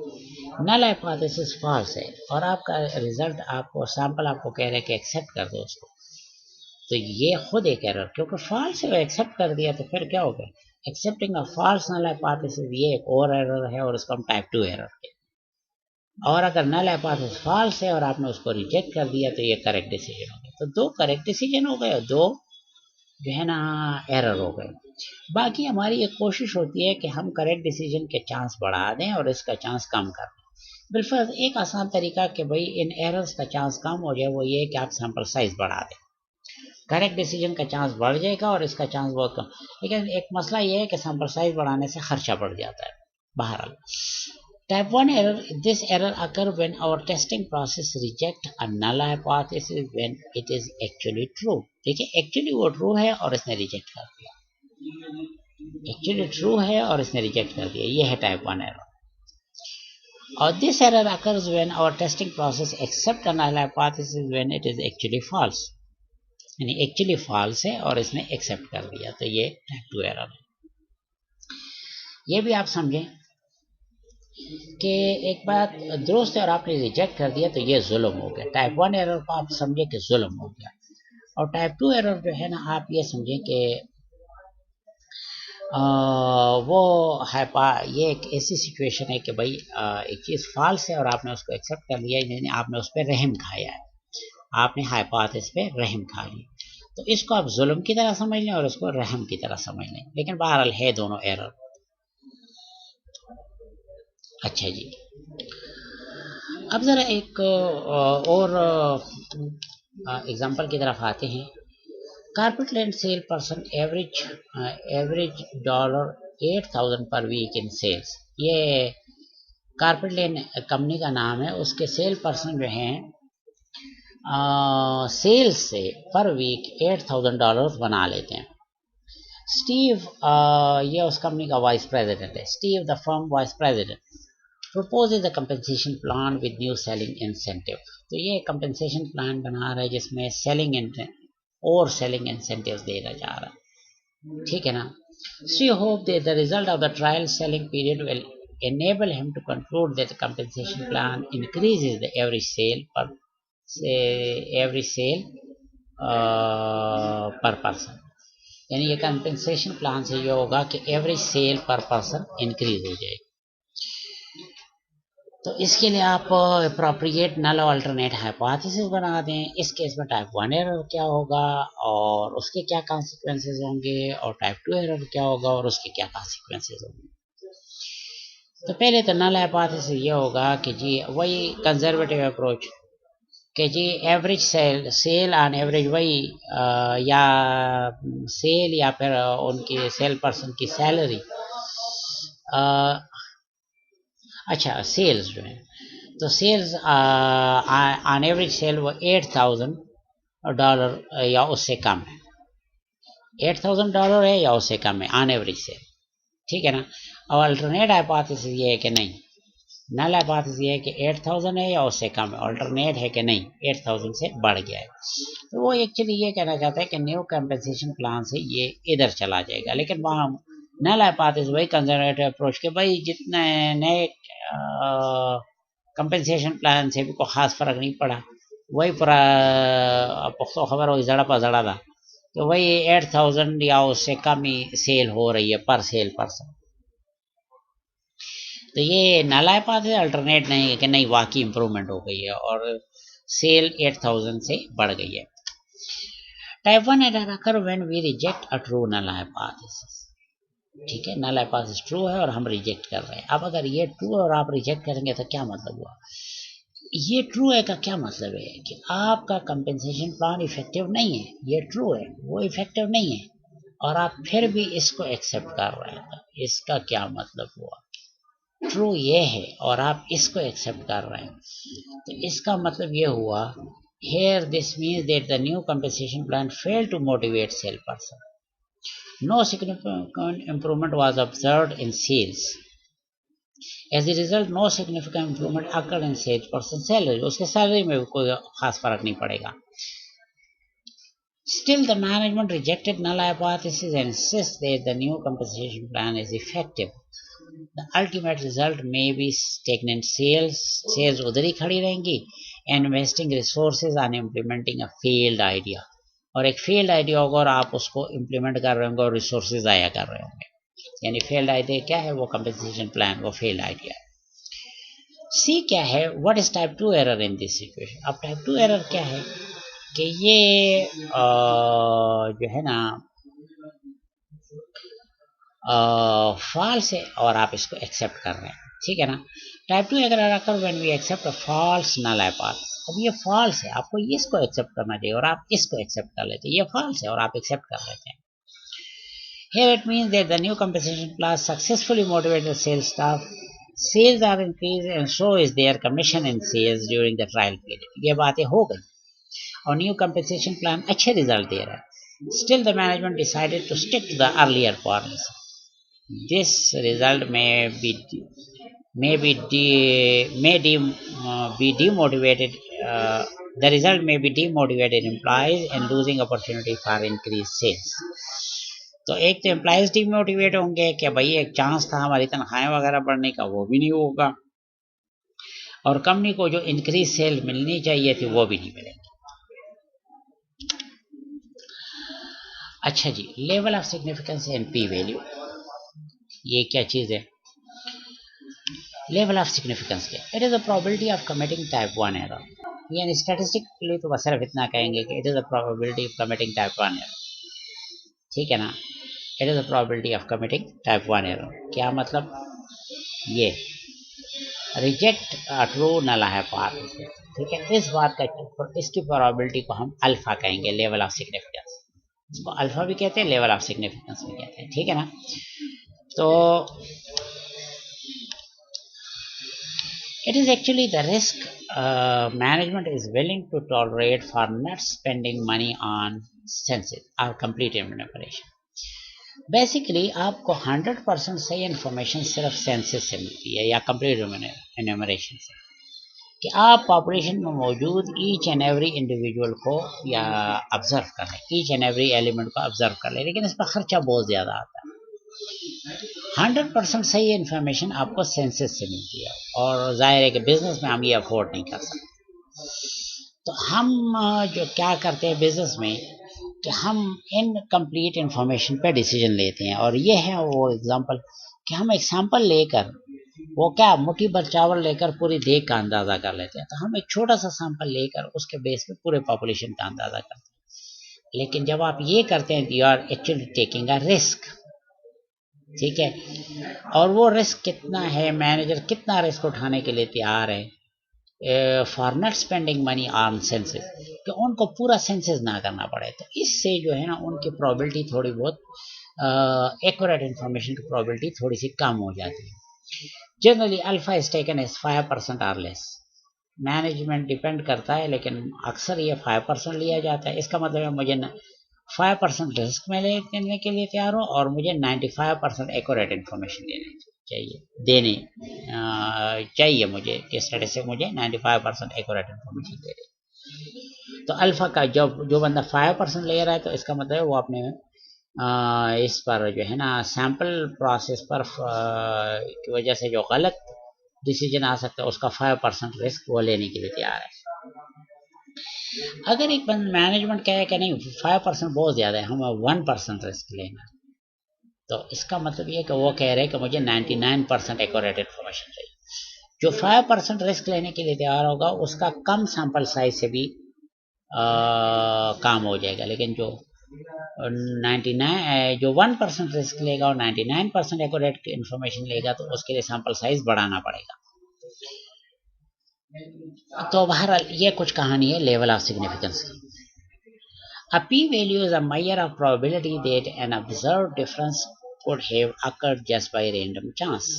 नल हाइपोथेसिस फॉल्स है और आपका रिजल्ट आपको सैंपल आपको कह रहे हैं कि एक्सेप्ट कर दो उसको, तो ये खुद एक एरर, क्योंकि फॉल्स है एक्सेप्ट कर दिया, तो फिर क्या हो गया, accepting a false null hypothesis, ये एक और एरर है और इसको हम टाइप 2 एरर कहते हैं। और अगर नल हाइपोथेसिस फॉल्स है और आपने उसको रिजेक्ट कर दिया, तो ये करेक्ट डिसीजन हो गया। तो दो करेक्ट डिसीजन हो गए और दो जो है ना एरर हो गए। बाकी हमारी एक कोशिश होती है कि हम करेक्ट डिसीजन के चांस बढ़ा दें और इसका चांस कम कर दें। बिल्कुल एक आसान तरीका कि भाई इन एरर्स का चांस कम हो जाए वो ये है कि आप सैंपल साइज बढ़ा दें, करेक्ट डिसीजन का चांस बढ़ जाएगा और इसका चांस बहुत कम। लेकिन एक मसला ये है कि सैंपल साइज बढ़ाने से खर्चा बढ़ जाता है। बहरहाल type 1 error, this error occur when our testing process reject a null hypothesis when it is actually true. देखिए एक्चुअली वो ट्रू है और इसने रिजेक्ट कर दिया, एक्चुअली ट्रू है और इसने रिजेक्ट कर दिया, ये है टाइप 1 एरर। और this error occurs when our testing process accept a null hypothesis when it is actually false, यानी एक्चुअली फॉल्स है और इसने एक्सेप्ट कर दिया, तो ये टाइप 2 एरर है। ये भी आप समझें कि एक बात दुरुस्त है और आपने रिजेक्ट कर दिया तो ये जुल्म हो गया। टाइप 1 एरर को आप समझे कि जुल्म हो गया, और टाइप 2 एरर जो है ना आप ये समझें कि वो ये एक ऐसी सिचुएशन है कि भाई एक चीज़ फॉल्स है और आपने उसको एक्सेप्ट कर लिया, यानी आपने उस पर रहम खाया है, आपने हाइपोथेसिस पे रहम खा लिया। तो इसको आप जुल्म की तरह समझ लें और इसको रहम की तरह समझ लें, लेकिन बहरहाल है दोनों एरर। अच्छा जी, अब ज़रा एक और एग्जांपल की तरफ आते हैं। Carpet land sale person average $8,000 per week in sales. ये कारपेट लैंड कंपनी का नाम है, उसके सेल पर्सन जो हैं सेल्स से पर वीक $8,000 बना लेते हैं। स्टीव ये उस कंपनी का वाइस प्रेसिडेंट है। Steve the firm vice president proposes a compensation plan with new selling incentive। तो ये compensation plan बना रहा है जिसमें सेलिंग इंसेंटिव देना जा रहा है, ठीक है ना। So you hope that the result of the trial selling period will enable him to conclude that the compensation plan increases the average sale per person। यानी ये कंपेंसेशन प्लान से ये होगा कि एवरेज सेल पर पर्सन इंक्रीज हो जाएगी। तो इसके लिए आप अप्रोप्रिएट नल अल्टरनेट हाइपोथेसिस बना दें। इस केस में टाइप 1 एरर क्या होगा और उसके क्या कॉन्सिक्वेंसेस होंगे, और टाइप 2 एरर क्या होगा और उसके क्या कॉन्सिक्वेंसेस होंगे। तो पहले तो नल हाइपोथेसिस ये होगा कि जी वही कंजर्वेटिव अप्रोच कि जी एवरेज सेल ऑन एवरेज वही या सेल या फिर उनकी सेल पर्सन की सैलरी, अच्छा सेल्स जो है तो सेल्स ऑन एवरेज सेल वो $8,000 या उससे कम है, $8,000 है या उससे कम है ऑन एवरेज सेल, ठीक है ना। और अल्टरनेट हाइपोथेसिस ये है कि नहीं, नल हाइपोथेसिस ये है कि 8,000 है या उससे कम है, अल्टरनेट है कि नहीं 8,000 से बढ़ गया है। तो वो एक्चुअली ये कहना चाहता है कि न्यू कंपेंसेशन प्लान से ये इधर चला जाएगा, लेकिन वहाँ नल हाइपोथेसिस वही कंजर्वेटिव अप्रोच के भाई जितने नए कंपेंसेशन प्लान से भी कोई खास फर्क नहीं पड़ा, वही पूरा पुख्तो खबर वही जड़ा पर जड़ा था, तो वही 8,000 या उससे कम ही सेल हो रही है पर सेल पर्सन। तो ये नल हाइपोथेसिस अल्टरनेट नहीं है कि नहीं वाकई इंप्रूवमेंट हो गई है और सेल 8,000 से बढ़ गई है। Type 1 error occur when we reject a true null hypothesis, ठीक है, नल हाइपोथेसिस ट्रू है और हम रिजेक्ट कर रहे हैं। अब अगर ये ट्रू है और आप रिजेक्ट करेंगे तो क्या मतलब हुआ, ये ट्रू है का क्या मतलब है कि आपका कंपेंसेशन प्लान इफेक्टिव नहीं है, ये ट्रू है वो इफेक्टिव नहीं है और आप फिर भी इसको एक्सेप्ट कर रहे हैं, इसका क्या मतलब हुआ। ट्रू ये है और आप इसको एक्सेप्ट कर रहे हैं, तो इसका मतलब ये हुआ here this means that the new compensation plan failed to motivate sale person. No significant improvement was observed in sales. As a result, no significant improvement occurred in sales person salary. उसके salary में कोई खास फर्क नहीं पड़ेगा। Still, the management rejected null hypothesis and insists that the new compensation plan is effective. The ultimate result may be stagnant sales उधर ही खड़ी रहेंगी, investing resources on implementing a failed idea, और एक फेल्ड आइडिया होगा और आप उसको implement कर रहे होंगे और रिसोर्सेज ज़ाया कर रहे होंगे, यानी फेल्ड आइडिया क्या है, वो कंपेंसेशन प्लान वो फेल्ड आइडिया है। सी क्या है, what is type 2 error in this situation. अब टाइप 2 एरर क्या है कि ये जो है ना फॉल्स है और आप इसको एक्सेप्ट कर रहे हैं, ठीक है ना। Type 2 error occur when we accept a false null hypothesis. अब ये फॉल्स है, आपको इसको एक्सेप्ट करना चाहिए और आप इसको एक्सेप्ट कर लेते हैं, ये फॉल्स है और आप एक्सेप्ट कर लेते हैं। Here it means that the new compensation plan successfully motivated the sales staff. Sales are increased and so is their commission in sales during the trial period. ये बातें हो गई और न्यू कंपेंसेशन प्लान अच्छे result दे रहा है। Still the management decided to stick to the earlier policy. This result be demotivated. The result may be demotivated employees and losing opportunity for increased sales. तो एक तो एम्प्लॉयज डिमोटिवेट होंगे कि भाई एक चांस था हमारी तनख्वाहें वगैरह बढ़ने का, वो भी नहीं होगा, और कंपनी को जो इंक्रीज सेल मिलनी चाहिए थी वो भी नहीं मिलेंगी। अच्छा जी, level of significance and P value, ये क्या चीज़ है? लेवल ऑफ सिग्निफिकेंस क्या? It is a probability of committing type 1 error, यानी स्टैटिस्टिकली तो बस सिर्फ इतना कहेंगे कि it is a probability of committing type 1 error, ठीक है ना? It is a probability of committing type 1 error. क्या मतलब? ये रिजेक्ट ट्रू नल है पार, ठीक है, इस बात का, इसकी प्रोबेबिलिटी को हम अल्फा कहेंगे, लेवल ऑफ सिग्निफिकेंस। इसको अल्फा भी कहते हैं, लेवल ऑफ सिग्निफिकेंस भी कहते हैं, ठीक है ना? तो it is actually the risk management is willing to tolerate for not spending money on census or complete enumeration. Basically आपको 100% सही इन्फॉर्मेशन सिर्फ सेंसस से मिलती है या कंप्लीट एन्यूमरेशन से, कि आप पॉपुलेशन में मौजूद ईच एंड एवरी इंडिविजुअल को या ऑब्जर्व कर लें, ईच एंड एवरी एलिमेंट को ऑब्जर्व कर लें, लेकिन इस पर खर्चा बहुत ज़्यादा आता है। 100% सही इन्फॉर्मेशन आपको सेंसस से मिलती है, और जाहिर है कि बिजनेस में हम ये अफोर्ड नहीं कर सकते। तो हम जो क्या करते हैं बिजनेस में, कि हम इनकम्प्लीट इन्फॉर्मेशन पे डिसीजन लेते हैं, और ये है वो एग्जांपल कि हम एक सैंपल लेकर, वो क्या मुट्ठी भर चावल लेकर पूरी देख का अंदाज़ा कर लेते हैं। तो हम एक छोटा सा सैंपल लेकर उसके बेस पे पूरे पॉपुलेशन का अंदाज़ा करते हैं। लेकिन जब आप ये करते हैं, you are actually taking a risk, ठीक है, और वो रिस्क कितना है, मैनेजर कितना रिस्क उठाने के लिए तैयार है for not spending money on senses, कि उनको पूरा सेंसेस ना करना पड़े। तो इससे जो है ना उनकी प्रोबेबिलिटी थोड़ी बहुत एक्यूरेट इंफॉर्मेशन की प्रोबेबिलिटी थोड़ी सी कम हो जाती है। Generally alpha is taken as 5% और लेस, मैनेजमेंट डिपेंड करता है, लेकिन अक्सर ये 5% लिया जाता है। इसका मतलब है मुझे 5% रिस्क में लेने के लिए तैयार हो, और मुझे 95% एक्यूरेट इन्फॉर्मेशन देनी चाहिए मुझे, कि स्टैटिस्टिक मुझे 95% एक्यूरेट इन्फॉर्मेशन दे रही। तो अल्फा का जो बंदा 5% ले रहा है, तो इसका मतलब है वो अपने इस पर जो है ना सैंपल प्रोसेस पर की वजह से जो गलत डिसीजन आ सकता है, उसका 5% रिस्क वो लेने के लिए तैयार है। अगर एक मैनेजमेंट कहे कि नहीं 5% बहुत ज़्यादा है, हमें 1% रिस्क लेना, तो इसका मतलब ये कि वो कह रहे हैं कि मुझे 99% एक्यूरेट इन्फॉर्मेशन चाहिए। जो 5% रिस्क लेने के लिए तैयार होगा उसका कम सैंपल साइज से भी काम हो जाएगा, लेकिन जो 1% रिस्क लेगा और 99% एक्यूरेट इन्फॉर्मेशन लेगा, तो उसके लिए सैंपल साइज बढ़ाना पड़ेगा। तो बहरहाल ये कुछ कहानी है लेवल ऑफ सिग्निफिकेंस की। A p-value is a measure of probability that an observed difference could have occurred just by random chance.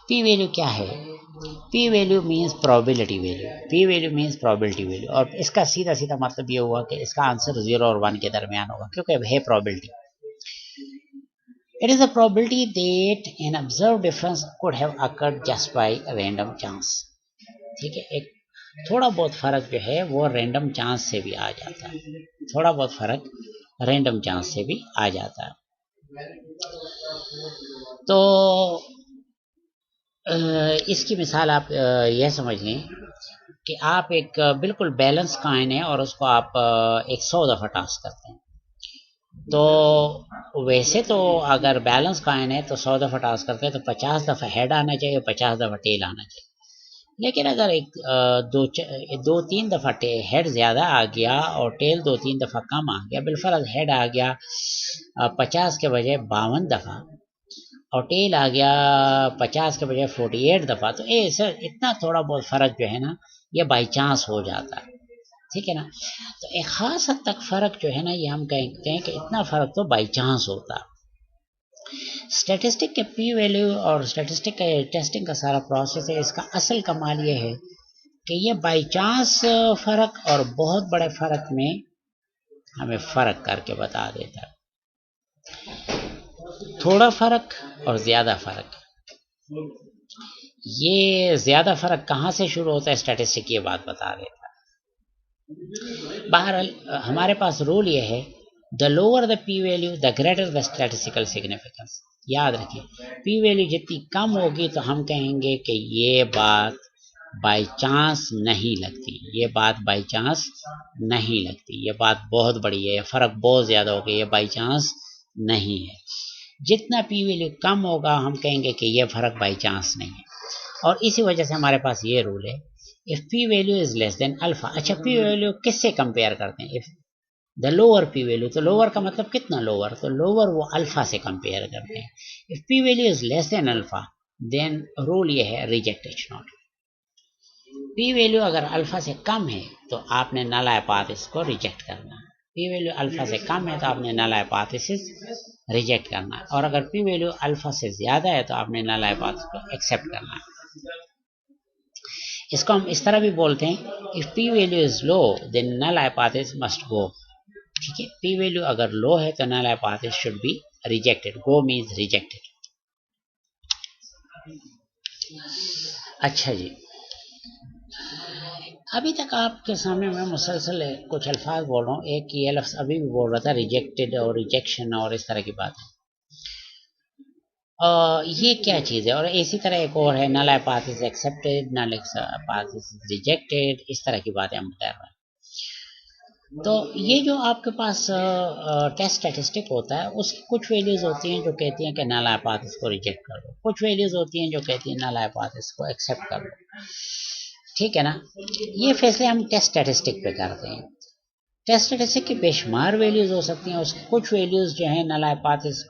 p-value क्या है? p-value means probability value. p-value means probability value, और इसका सीधा सीधा मतलब ये हुआ कि इसका आंसर 0 और 1 के दरमियान होगा, क्योंकि है probability. It is a probability that an observed difference could have occurred just by random chance. ठीक है, एक थोड़ा बहुत फर्क जो है वो रैंडम चांस से भी आ जाता है, थोड़ा बहुत फर्क रैंडम चांस से भी आ जाता है। तो इसकी मिसाल आप यह समझ लें कि आप एक बिल्कुल बैलेंस कॉइन है और उसको आप 100 दफ़ा टॉस करते हैं। तो वैसे तो अगर बैलेंस कॉइन है तो 100 दफ़ा टॉस करते हैं तो 50 दफ़ा हेड आना चाहिए, 50 दफ़ा टेल आना चाहिए। लेकिन अगर एक दो तीन दफ़ा हेड ज़्यादा आ गया और टेल 2-3 दफ़ा कम आ गया, बिलफर्ज हेड आ गया 50 के बजाय 52 दफ़ा और टेल आ गया 50 के बजाय 48 दफ़ा, तो ये सर इतना थोड़ा बहुत फ़र्क जो है ना ये बाई चांस हो जाता है, ठीक है ना। तो एक ख़ास हद तक फ़र्क जो है ना ये हम कहते हैं कि इतना फ़र्क तो बाई चांस होता है। स्टैटिस्टिक के पी वैल्यू और स्टैटिस्टिक के टेस्टिंग का सारा प्रोसेस है, इसका असल कमाल ये है कि ये बाई चांस फ़र्क और बहुत बड़े फ़र्क में हमें फ़र्क करके बता देता है। थोड़ा फ़र्क और ज़्यादा फ़र्क, ये ज़्यादा फ़र्क कहाँ से शुरू होता है, स्टैटिस्टिक ये बात बता देता है। बहरहाल हमारे पास रूल ये है, the lower the P value the greater the statistical significance. याद रखें, पी वैल्यू जितनी कम होगी तो हम कहेंगे कि ये बात बाय चांस नहीं लगती, ये बात बाय चांस नहीं लगती, ये बात बहुत बड़ी है, फर्क बहुत ज़्यादा हो गया, ये बाय चांस नहीं है। जितना पी वैल्यू कम होगा हम कहेंगे कि ये फर्क बाय चांस नहीं है। और इसी वजह से हमारे पास ये रूल है, if P value is less than alpha. अच्छा, पी वैल्यू किससे कंपेयर करते हैं? If the lower P value, तो लोअर का मतलब कितना लोअर? तो लोअर वो अल्फा से कंपेयर करते हैं। If P value is less than alpha then rule ये है reject H naught. P value अगर अल्फा से कम है तो आपने नल हाइपोथेसिस को रिजेक्ट करना है। पी वैल्यू अल्फा से कम है तो आपने नल हाइपोथेसिस रिजेक्ट करना है, और अगर पी वैल्यू अल्फा से ज्यादा है तो आपने नल हाइपोथेसिस को एक्सेप्ट करना है। इसको हम इस तरह भी बोलते हैं, if P value is low then null hypothesis must go. ठीक है, पी वैल्यू अगर लो है तो null hypothesis should be rejected. Go means rejected. अच्छा जी, अभी तक आपके सामने मैं मुसलसल कुछ अल्फाज बोल रहा हूँ। एक ये लफ्ज़ अभी भी बोल रहा था, रिजेक्टेड और रिजेक्शन और इस तरह की बात है। ये क्या चीज़ है? और इसी तरह एक और है, null hypothesis accepted, null hypothesis rejected, इस तरह की बातें हम कर रहे हैं। तो ये जो आपके पास टेस्ट स्टैटिस्टिक होता है, उसकी कुछ वैल्यूज़ होती हैं जो कहती हैं कि नल हाइपोथेसिस को रिजेक्ट कर दो, कुछ वैल्यूज़ होती हैं जो कहती हैं नल हाइपोथेसिस को एक्सेप्ट कर दो। ठीक है ना? ये फैसले हम टेस्ट स्टैटिस्टिक पे करते हैं। टेस्ट स्टैटिस्टिक की बेशुमार वैल्यूज़ हो सकती हैं, उसकी कुछ वैल्यूज़ जो हैं null hypothesis,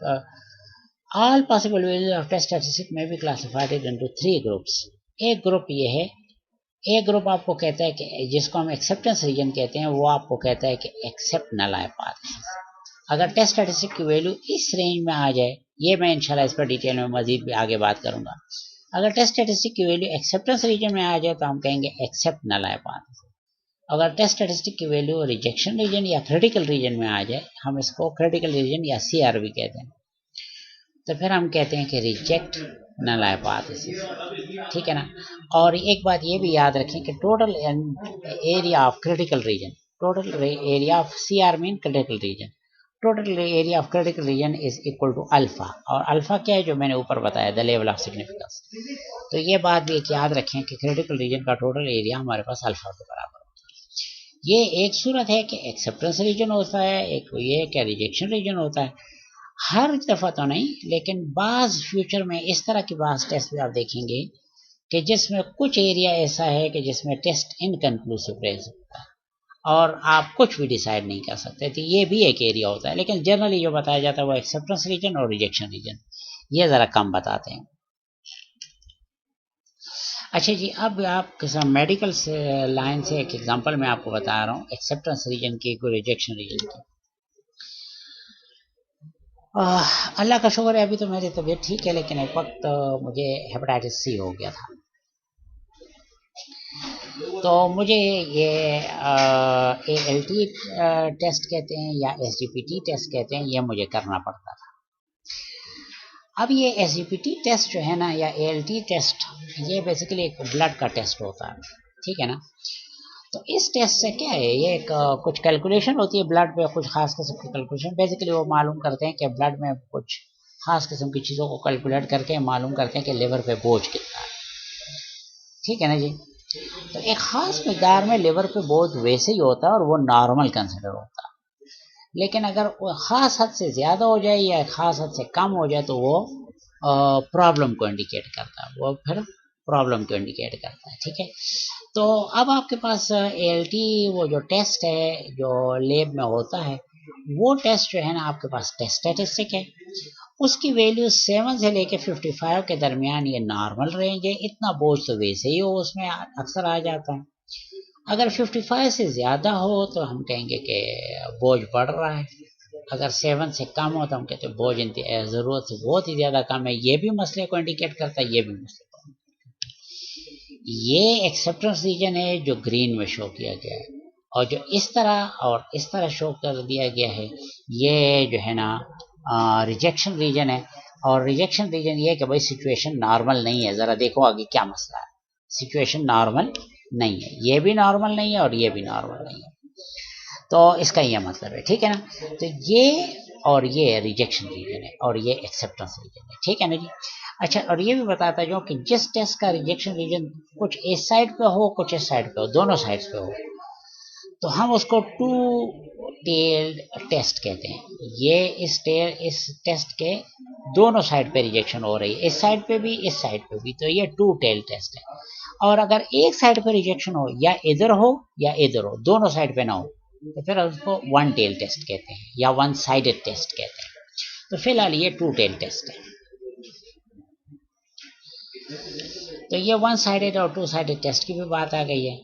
all possible values of test statistic में भी क्लासिफाइड इनटू 3 ग्रुप्स। एक ग्रुप ये है, एक ग्रुप आपको कहता है कि जिसको हम एक्सेप्टेंस रीजन कहते हैं, वो आपको कहता है कि एक्सेप्ट नल हाइपोथेसिस। अगर टेस्ट स्टैटिस्टिक की वैल्यू इस रेंज में आ जाए, ये मैं इंशाल्लाह इस पर डिटेल में मजीद भी आगे बात करूंगा। अगर टेस्ट स्टैटिस्टिक की वैल्यू एक्सेप्टेंस रीजन में आ जाए तो हम कहेंगे एक्सेप्ट नल हाइपोथेसिस। अगर टेस्ट स्टैटिस्टिक की वैल्यू रिजेक्शन रीजन या क्रिटिकल रीजन में आ जाए, हम इसको क्रिटिकल रीजन या CR भी कहते हैं, तो फिर हम कहते हैं कि रिजेक्ट नल हाइपोथेसिस। ठीक है ना? और एक बात ये भी याद रखें कि total area of critical region, total area of CR mean critical region, total area of critical region is equal to alpha. और अल्फा क्या है? जो मैंने ऊपर बताया, द लेवल ऑफ सिग्निफिकेंस। तो ये बात भी एक याद रखें कि क्रिटिकल रीजन का टोटल एरिया हमारे पास अल्फा के बराबर होता है। ये एक सूरत है कि एक्सेप्टेंस रीजन होता है, एक ये क्या रिजेक्शन रीजन होता है। हर दफ़ा तो नहीं, लेकिन बाज फ्यूचर में इस तरह की बाज टेस्ट भी आप देखेंगे कि जिसमें कुछ एरिया ऐसा है कि जिसमें टेस्ट इनकन्क्लूसिव रह सकता है और आप कुछ भी डिसाइड नहीं कर सकते, तो ये भी एक एरिया होता है। लेकिन जनरली जो बताया जाता है वो एक्सेप्टेंस रीजन और रिजेक्शन रीजन, ये ज़रा कम बताते हैं। अच्छा जी, अब आप मेडिकल से लाइन से एक एग्जांपल मैं आपको बता रहा हूँ एक्सेप्टेंस रीजन की, रिजेक्शन रीजन की। अल्लाह का शुक्र है अभी तो मेरी तबीयत ठीक है, लेकिन एक वक्त मुझे हेपेटाइटिस C हो गया था। तो मुझे ये ALT टेस्ट कहते हैं या SGPT टेस्ट कहते हैं, ये मुझे करना पड़ता था। अब ये SGPT टेस्ट जो है ना, या ALT टेस्ट, ये बेसिकली एक ब्लड का टेस्ट होता है। ठीक है ना? तो इस टेस्ट से क्या है, ये एक कुछ कैलकुलेशन होती है ब्लड पे, कुछ खास किस्म की कैलकुलेशन। बेसिकली वो मालूम करते हैं कि ब्लड में कुछ खास किस्म की चीज़ों को कैलकुलेट करके मालूम करते हैं कि लिवर पे बोझ कितना है। ठीक है ना जी? तो एक खास मकदार में लिवर पे बोझ वैसे ही होता है और वो नॉर्मल कंसिडर होता है। लेकिन अगर वो खास हद से ज़्यादा हो जाए या खास हद से कम हो जाए तो वो प्रॉब्लम को इंडिकेट करता है, वो फिर प्रॉब्लम को इंडिकेट करता है। ठीक है? तो अब आपके पास ALT वो जो टेस्ट है जो लैब में होता है, वो टेस्ट जो है ना आपके पास टेस्ट स्टैटिस्टिक है, उसकी वैल्यू 7 से लेके 55 के दरमियान ये नॉर्मल रेंज है। इतना बोझ तो वैसे ही हो उसमें अक्सर आ जाता है। अगर 55 से ज़्यादा हो तो हम कहेंगे कि बोझ बढ़ रहा है, अगर 7 से कम हो तो हम कहते हैं बोझ ज़रूरत से बहुत ही ज़्यादा कम है। ये भी मसले को इंडिकेट करता है, ये भी मसले को। ये एक्सेप्टेंस रीजन है जो ग्रीन में शो किया गया है, और जो इस तरह शो कर दिया गया है, ये जो है ना रिजेक्शन रीजन है। और रिजेक्शन रीजन ये है कि भाई सिचुएशन नॉर्मल नहीं है, ज़रा देखो आगे क्या मसला है। सिचुएशन नॉर्मल नहीं है, ये भी नॉर्मल नहीं है और ये भी नॉर्मल नहीं है, तो इसका ये मतलब है। ठीक है ना? तो ये और ये रिजेक्शन रीजन है और ये एक्सेप्टेंस रीजन है, ठीक है ना जी। अच्छा, और ये भी बताता जाऊँ कि जिस टेस्ट का रिजेक्शन रीजन कुछ इस साइड पे हो कुछ इस साइड पे हो, दोनों साइड्स पे हो, तो हम उसको टू टेल्ड टेस्ट कहते हैं। ये इस टेस्ट के दोनों साइड पे रिजेक्शन हो रही है, इस साइड पे भी इस साइड पे भी, तो ये टू टेल टेस्ट है। और अगर एक साइड पे रिजेक्शन हो, या इधर हो या इधर हो, दोनों साइड पे ना हो, तो फिर उसको वन टेल टेस्ट कहते हैं या वन साइडेड टेस्ट कहते हैं। तो फिलहाल ये टू टेल टेस्ट है। तो ये वन साइडेड और टू साइडेड टेस्ट की भी बात आ गई है।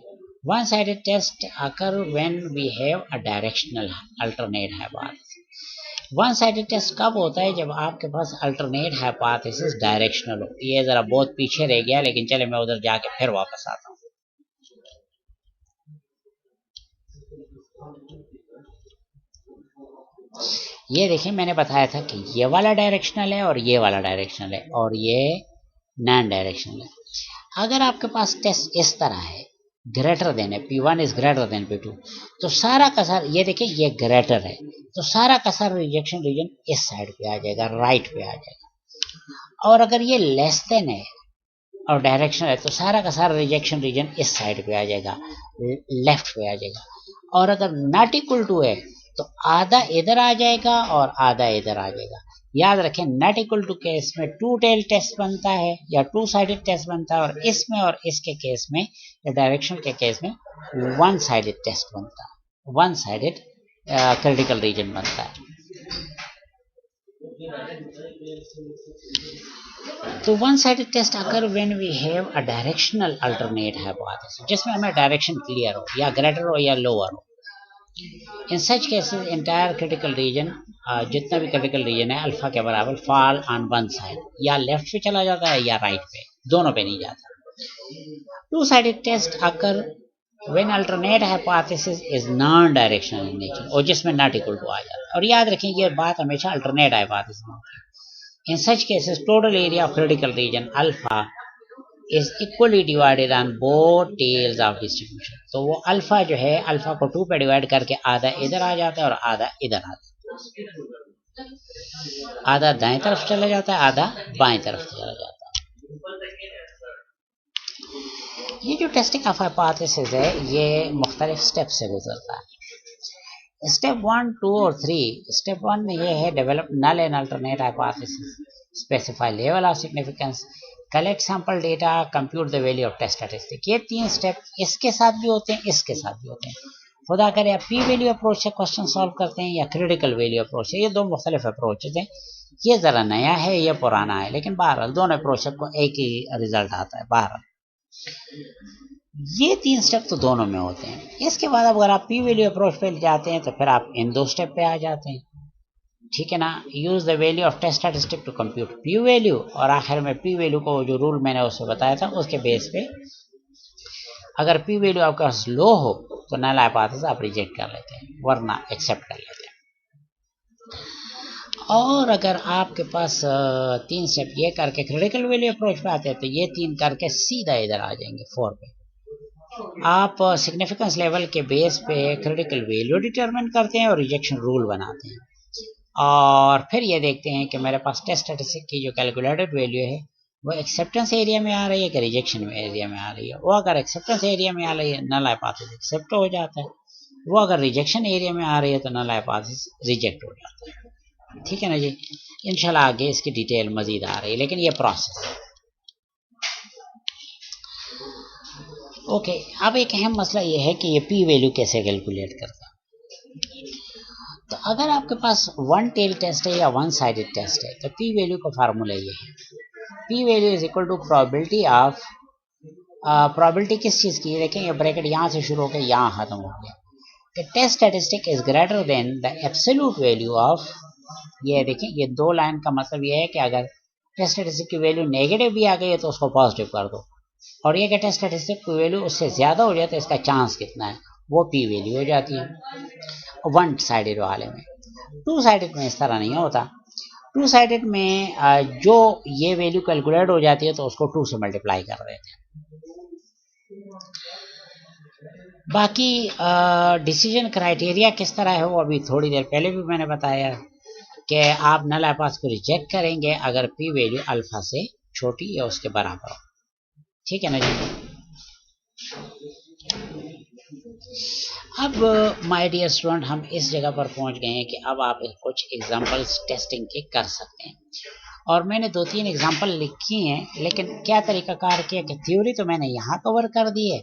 One sided test occur when we have a directional alternate hypothesis. One sided test कब होता है? जब आपके पास अल्टरनेट हाइपोथेसिस डायरेक्शनल हो। ये जरा बहुत पीछे रह गया, लेकिन चले मैं उधर जाके फिर वापस आता हूँ। ये देखिए, मैंने बताया था कि ये वाला डायरेक्शनल है और ये वाला डायरेक्शनल है और ये नॉन डायरेक्शनल है। अगर आपके पास टेस्ट इस तरह है, ग्रेटर देन है, P1 is greater than P2, तो सारा का सारा, ये देखिए ये ग्रेटर है, तो सारा का सारा रिजेक्शन रीजन इस साइड पे आ जाएगा, राइट पे आ जाएगा। और अगर ये लेस देन है और डायरेक्शन है, तो सारा का सारा रिजेक्शन रीजन इस साइड पे आ जाएगा, लेफ्ट पे आ जाएगा। और अगर नॉट इक्वल टू है, तो आधा इधर आ जाएगा और आधा इधर आ जाएगा। याद रखें, नॉट इक्वल टू केस में टू टेल टेस्ट बनता है या टू साइडेड टेस्ट बनता है, और इसमें और इसके केस में या डायरेक्शन के केस में वन साइडेड टेस्ट बनता है, वन साइडेड क्रिटिकल रीजन बनता है। तो one sided test occur when we have a directional alternate hypothesis, जिसमें हमें डायरेक्शन क्लियर हो, या ग्रेटर हो या लोअर हो। In such cases entire critical region, जितना भी क्रिटिकल रीजन है अल्फा के बराबर, फॉल ऑन वन साइड, या लेफ्ट पे चला जाता है या राइट पे, दोनों पे नहीं जाता। Two sided test occur when alternate hypothesis is non directional in nature, और जिसमें नॉट इक्वल टू आ जाता है। और याद रखें, ये बात हमेशा अल्टरनेट हाइपोथेसिस में होती है। In such cases total area of critical region alpha is equally divided on both tails of distribution। तो वो अल्फा जो है, अल्फा को टू पे डिवाइड करके आधा इधर आ जाता है और आधा इधर आता है, आधा दाएं तरफ चला जाता है, आधा बाएं तरफ चला जाता है। ये जो टेस्टिंग ऑफ हाइपोथेसिस है, ये मुख्तलिफ स्टेप से गुजरता है। स्टेप 1, 2 और 3। स्टेप 1 में ये है develop null and alternate hypothesis, specify level of significance, collect sample data, compute the value of test statistic. ये तीन स्टेप इसके साथ भी होते हैं, इसके साथ भी होते हैं। खुदा करे आप पी वैल्यू अप्रोच से क्वेश्चन सॉल्व करते हैं या क्रिटिकल वैल्यू अप्रोच से, ये दो मुख्तलिफ अप्रोचेज हैं। ये ज़रा नया है, ये पुराना है, लेकिन बहरहाल दोनों अप्रोच को एक ही रिजल्ट आता है। बहरहाल ये तीन स्टेप तो दोनों में होते हैं। इसके बाद अगर आप पी वैल्यू अप्रोच पे जाते हैं, तो फिर आप इन दो स्टेप पे आ जाते हैं, ठीक है ना। Use the value of test statistic to compute P value, और आखिर में पी वैल्यू को जो रूल मैंने उससे बताया था उसके बेस पे अगर पी वैल्यू आपके पास लो हो तो नल हाइपोथेसिस आप रिजेक्ट कर लेते हैं, वरना एक्सेप्ट कर लेते हैं। और अगर आपके पास तीन स्टेप ये करके क्रिटिकल वैल्यू अप्रोच पे आते हैं, तो ये तीन करके सीधा इधर आ जाएंगे 4 पे। आप सिग्निफिकेंस लेवल के बेस पे क्रिटिकल वैल्यू डिटरमिन करते हैं और रिजेक्शन रूल बनाते हैं, और फिर ये देखते हैं कि मेरे पास टेस्ट स्टैटिस्टिक की जो कैलकुलेटेड वैल्यू है वो एक्सेप्टेंस एरिया में आ रही है कि रिजेक्शन एरिया में आ रही है। वो अगर एक्सेप्टेंस एरिया में आ रही है, नल हाइपोथेसिस एक्सेप्ट हो जाता है। वो अगर रिजेक्शन एरिया में आ रही है, तो नल हाइपोथेसिस रिजेक्ट हो जाता है, ठीक है ना जी। इंशाल्लाह आगे इसकी डिटेल मजीद आ रही है, लेकिन ये प्रोसेस है। ओके, अब एक अहम मसला ये है कि ये पी वैल्यू कैसे कैलकुलेट करता है। तो अगर आपके पास वन टेल टेस्ट है या वन साइडेड टेस्ट है, तो पी वैल्यू का फार्मूला ये है, P value is equal to probability of, probability किस चीज़ की है, देखें ये ब्रैकेट यहाँ से शुरू होकर यहाँ खत्म हो गया, कि test statistic is greater than the absolute value of, ये देखें ये दो लाइन का मतलब ये है कि अगर टेस्ट स्टैटिस्टिक की वैल्यू नेगेटिव भी आ गई है तो उसको पॉजिटिव कर दो, और ये कि टेस्ट स्टैटिस्टिक की वैल्यू उससे ज़्यादा हो जाए तो इसका चांस कितना है, वो पी वैल्यू हो जाती है वन साइडेड वाले में। टू साइडेड में इस तरह नहीं होता। टू साइडेड में जो ये वैल्यू कैलकुलेट हो जाती है तो उसको 2 से मल्टीप्लाई कर देते हैं। बाकी डिसीजन क्राइटेरिया किस तरह है वो अभी थोड़ी देर पहले भी मैंने बताया। कि आप नल हाइपोथेसिस को रिजेक्ट करेंगे अगर पी वैल्यू अल्फा से छोटी या उसके बराबर हो। ठीक है ना जी। अब माय डियर स्टूडेंट, हम इस जगह पर पहुंच गए हैं कि अब आप कुछ एग्जांपल्स टेस्टिंग के कर सकते हैं, और मैंने 2-3 एग्जांपल लिखी हैं, लेकिन क्या तरीकाकार किया कि थ्योरी तो मैंने यहाँ कवर कर दी है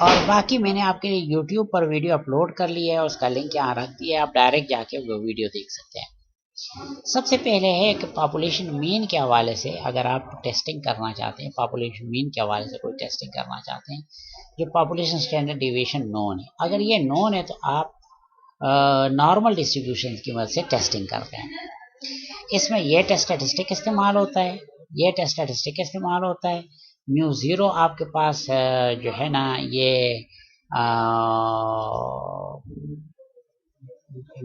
और बाकी मैंने आपके लिए यूट्यूब पर वीडियो अपलोड कर ली है, उसका लिंक यहाँ रख दिया है, आप डायरेक्ट जाके वो वीडियो देख सकते हैं। सबसे पहले है कि पॉपुलेशन मीन के हवाले से अगर आप टेस्टिंग करना चाहते हैं, पॉपुलेशन मीन के हवाले से कोई टेस्टिंग करना चाहते हैं, जो पॉपुलेशन स्टैंडर्ड डिविएशन नोन है, अगर ये नोन है तो आप नॉर्मल डिस्ट्रीब्यूशन की मदद से टेस्टिंग करते हैं। इसमें ये टेस्ट स्टैटिस्टिक इस्तेमाल होता है, ये टेस्ट स्टैटिस्टिक इस्तेमाल होता है। म्यू ज़ीरो आपके पास जो है ना, ये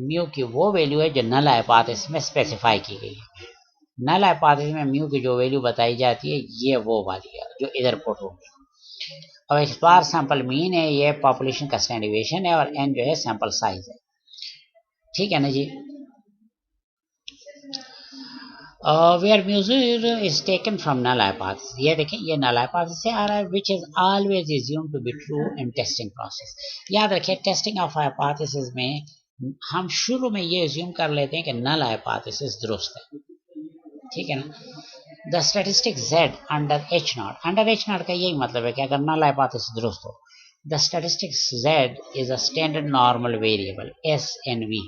म्यू की वो वैल्यू है जो नल हाइपोथेसिस में स्पेसिफाई की गई है। नल हाइपोथेसिस में म्यू की जो वैल्यू बताई जाती है ये वो वाली है जो इधर पुट होगी। और इस बार सैंपल मीन है, ये पॉपुलेशन का स्टैंडर्ड डिवीएशन है, और एन जो है सैंपल साइज है। ठीक है ना जी। Where music is taken from null hypothesis, ये देखें ये नल हाइपोथेसिस से आ रहा है, which is always assumed to be true in testing process. याद रखिए टेस्टिंग ऑफ हाइपोथेसिस में हम शुरू में ये अज्यूम कर लेते हैं कि नल हाइपोथेसिस दुरुस्त है। ठीक है ना। The statistic Z under H not, under H not का यही मतलब है कि अगर नल हाइपोथेसिस दुरुस्त हो, the statistic Z is a standard normal variable SNV।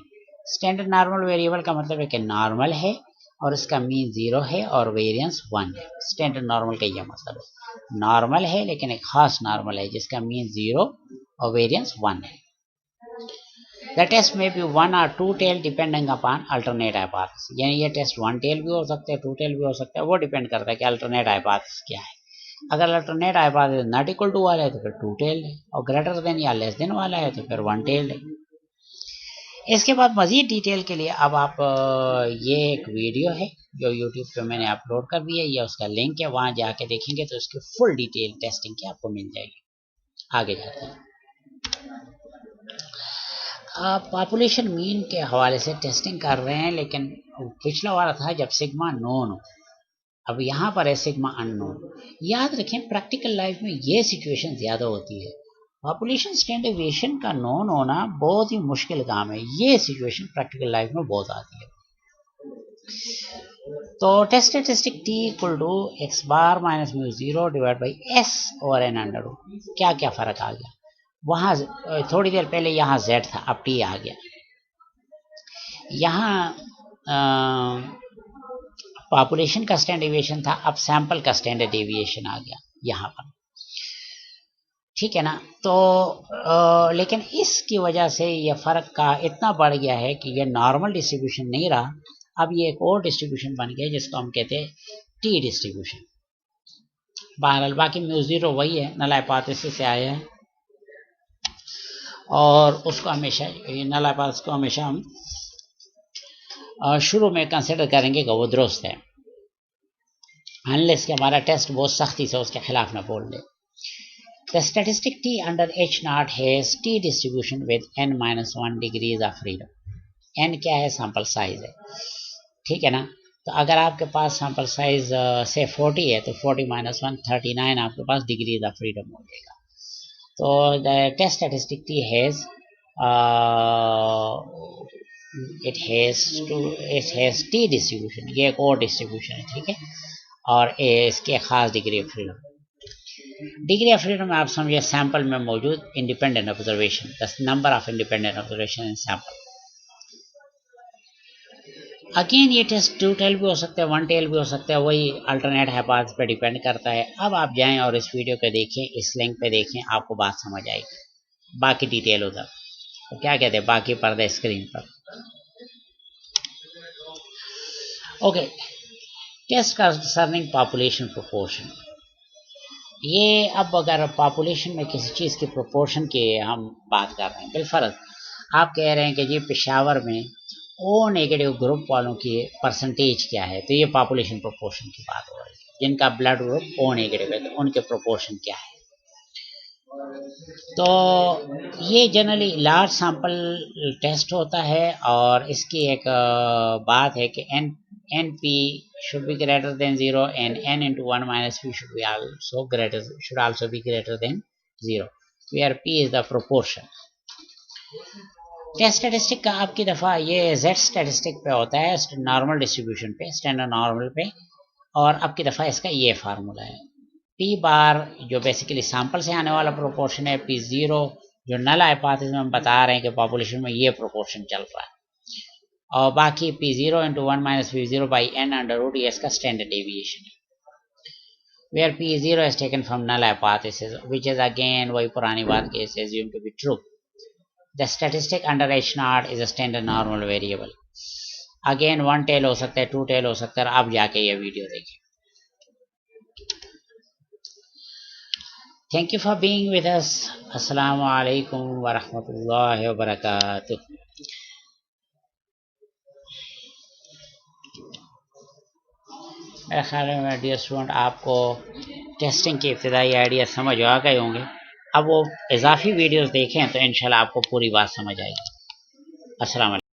Standard normal variable का मतलब है कि नॉर्मल है और इसका मीन 0 है और वेरिएंस 1 है। स्टैंडर्ड नॉर्मल का यह मतलब है, नॉर्मल है लेकिन एक खास नॉर्मल है जिसका मीन 0 और वेरिएंस 1 है। The test may be one or two tail depending upon alternate hypothesis, यानी ये टेस्ट वन टेल भी हो सकते हैं, टू टेल भी हो सकता है, वो डिपेंड करता है कि अल्टरनेट हाइपोथेसिस क्या है। अगर alternate hypothesis not equal to वाला है तो फिर टू टेल है, और ग्रेटर देन या लेस देन वाला है तो फिर वन टेल है। इसके बाद मजीद डिटेल के लिए अब आप ये एक वीडियो है जो यूट्यूब पे मैंने अपलोड कर दी है, ये उसका लिंक है, वहाँ जाके देखेंगे तो इसकी फुल डिटेल टेस्टिंग की आपको मिल जाएगी। आगे जाते हैं। पॉपुलेशन मीन के हवाले से टेस्टिंग कर रहे हैं, लेकिन पिछला वाला था जब सिग्मा नोन हो, अब यहाँ पर है सिग्मा अननोन। याद रखें प्रैक्टिकल लाइफ में ये सिचुएशन ज़्यादा होती है, पॉपुलेशन स्टैंडर्ड डिवीएशन का नोन होना बहुत ही मुश्किल काम है, ये सिचुएशन प्रैक्टिकल लाइफ में बहुत आती है। तो test statistic T equal to X bar minus mu 0 divide by S over N under root. क्या क्या फ़र्क आ गया, वहाँ थोड़ी देर पहले यहाँ Z था, अब T आ गया। यहाँ पॉपुलेशन का स्टैंडर्ड डेविएशन था, अब सैंपल का स्टैंडर्ड डेविएशन आ गया यहाँ पर। ठीक है ना। तो लेकिन इसकी वजह से ये फ़र्क का इतना बढ़ गया है कि ये नॉर्मल डिस्ट्रीब्यूशन नहीं रहा, अब ये एक और डिस्ट्रीब्यूशन बन गया जिसको हम कहते हैं T डिस्ट्रीब्यूशन। बहरहाल बाकी म्यू 0 वही है, नल हाइपोथेसिस से आया है, और उसको हमेशा नल हाइपोथेसिस को हमेशा हम शुरू में कंसिडर करेंगे कि वो दुरुस्त है, अनलेस कि हमारा टेस्ट बहुत सख्ती से उसके खिलाफ ना बोल दे। The statistic T under H naught has T distribution with n-1 degrees of freedom. n क्या है, सैंपल साइज है। ठीक है ना। तो अगर आपके पास सैंपल साइज से 40 है तो 40 - 1 39 आपके पास डिग्रीज ऑफ फ्रीडम हो जाएगा। तो the test statistic T has it has T distribution, ये एक और डिस्ट्रीब्यूशन है। ठीक है, और इसके खास degree of freedom, degree of freedom आप समझिए सैंपल में मौजूद independent observation, the number of independent observation in sample. Again ये टेस्ट टू टेल भी हो सकता है, वन टेल भी हो सकता है, वही अल्टरनेट हाइपोथेसिस पे डिपेंड करता है। अब आप जाएं और इस वीडियो को देखें, इस लिंक पे देखें, आपको बात समझ आएगी। बाकी डिटेल उधर तो क्या कहते हैं, बाकी पर्दे स्क्रीन पर। Okay, test concerning population proportion. ये अब अगर पॉपुलेशन में किसी चीज़ की प्रोपोर्शन की हम बात कर रहे हैं, बिलफर्ज आप कह रहे हैं कि जी पेशावर में ओ नेगेटिव ग्रुप वालों की परसेंटेज क्या है, तो ये पॉपुलेशन प्रोपोर्शन की बात हो रही है। जिनका ब्लड ग्रुप ओ नेगेटिव है तो उनके प्रोपोर्शन क्या है। तो ये जनरली लार्ज सैंपल टेस्ट होता है और इसकी एक बात है कि N P should be greater than 0 and n into 1 minus p should also be greater than 0 where p is the proportion. Test statistic का आपकी दफ़ा ये z स्टैटिस्टिक पे होता है, नॉर्मल डिस्ट्रीब्यूशन पे, स्टैंडर्ड नॉर्मल पे, और आपकी दफ़ा इसका ये फार्मूला है पी बार जो बेसिकली सैंपल से आने वाला प्रोपोर्शन है, पी ज़ीरो जो नल हाइपोथेसिस में हम बता रहे हैं कि पॉपुलेशन में ये प्रोपोर्शन चल रहा है, और बाकी P zero into one minus P zero by N under root ये इसका स्टैंडर्ड डेविएशन है, where p0 is taken from null hypothesis which is again वही पुरानी बात के is assumed to be true. The statistic under h0 is a standard normal variable. Again one tail हो सकता है, two tail हो सकता है, अब जाके ये वीडियो देखिए. Thank you for being with us. Assalamu alaikum wa rahmatullahi wa barakatuh. मेरे ख्याल में डियर स्टूडेंट आपको टेस्टिंग के इब्तदाई आइडिया समझ आ गए होंगे. अब वो इजाफी वीडियोस देखें तो इंशाल्लाह आपको पूरी बात समझ आएगी. अस्सलाम वालेकुम.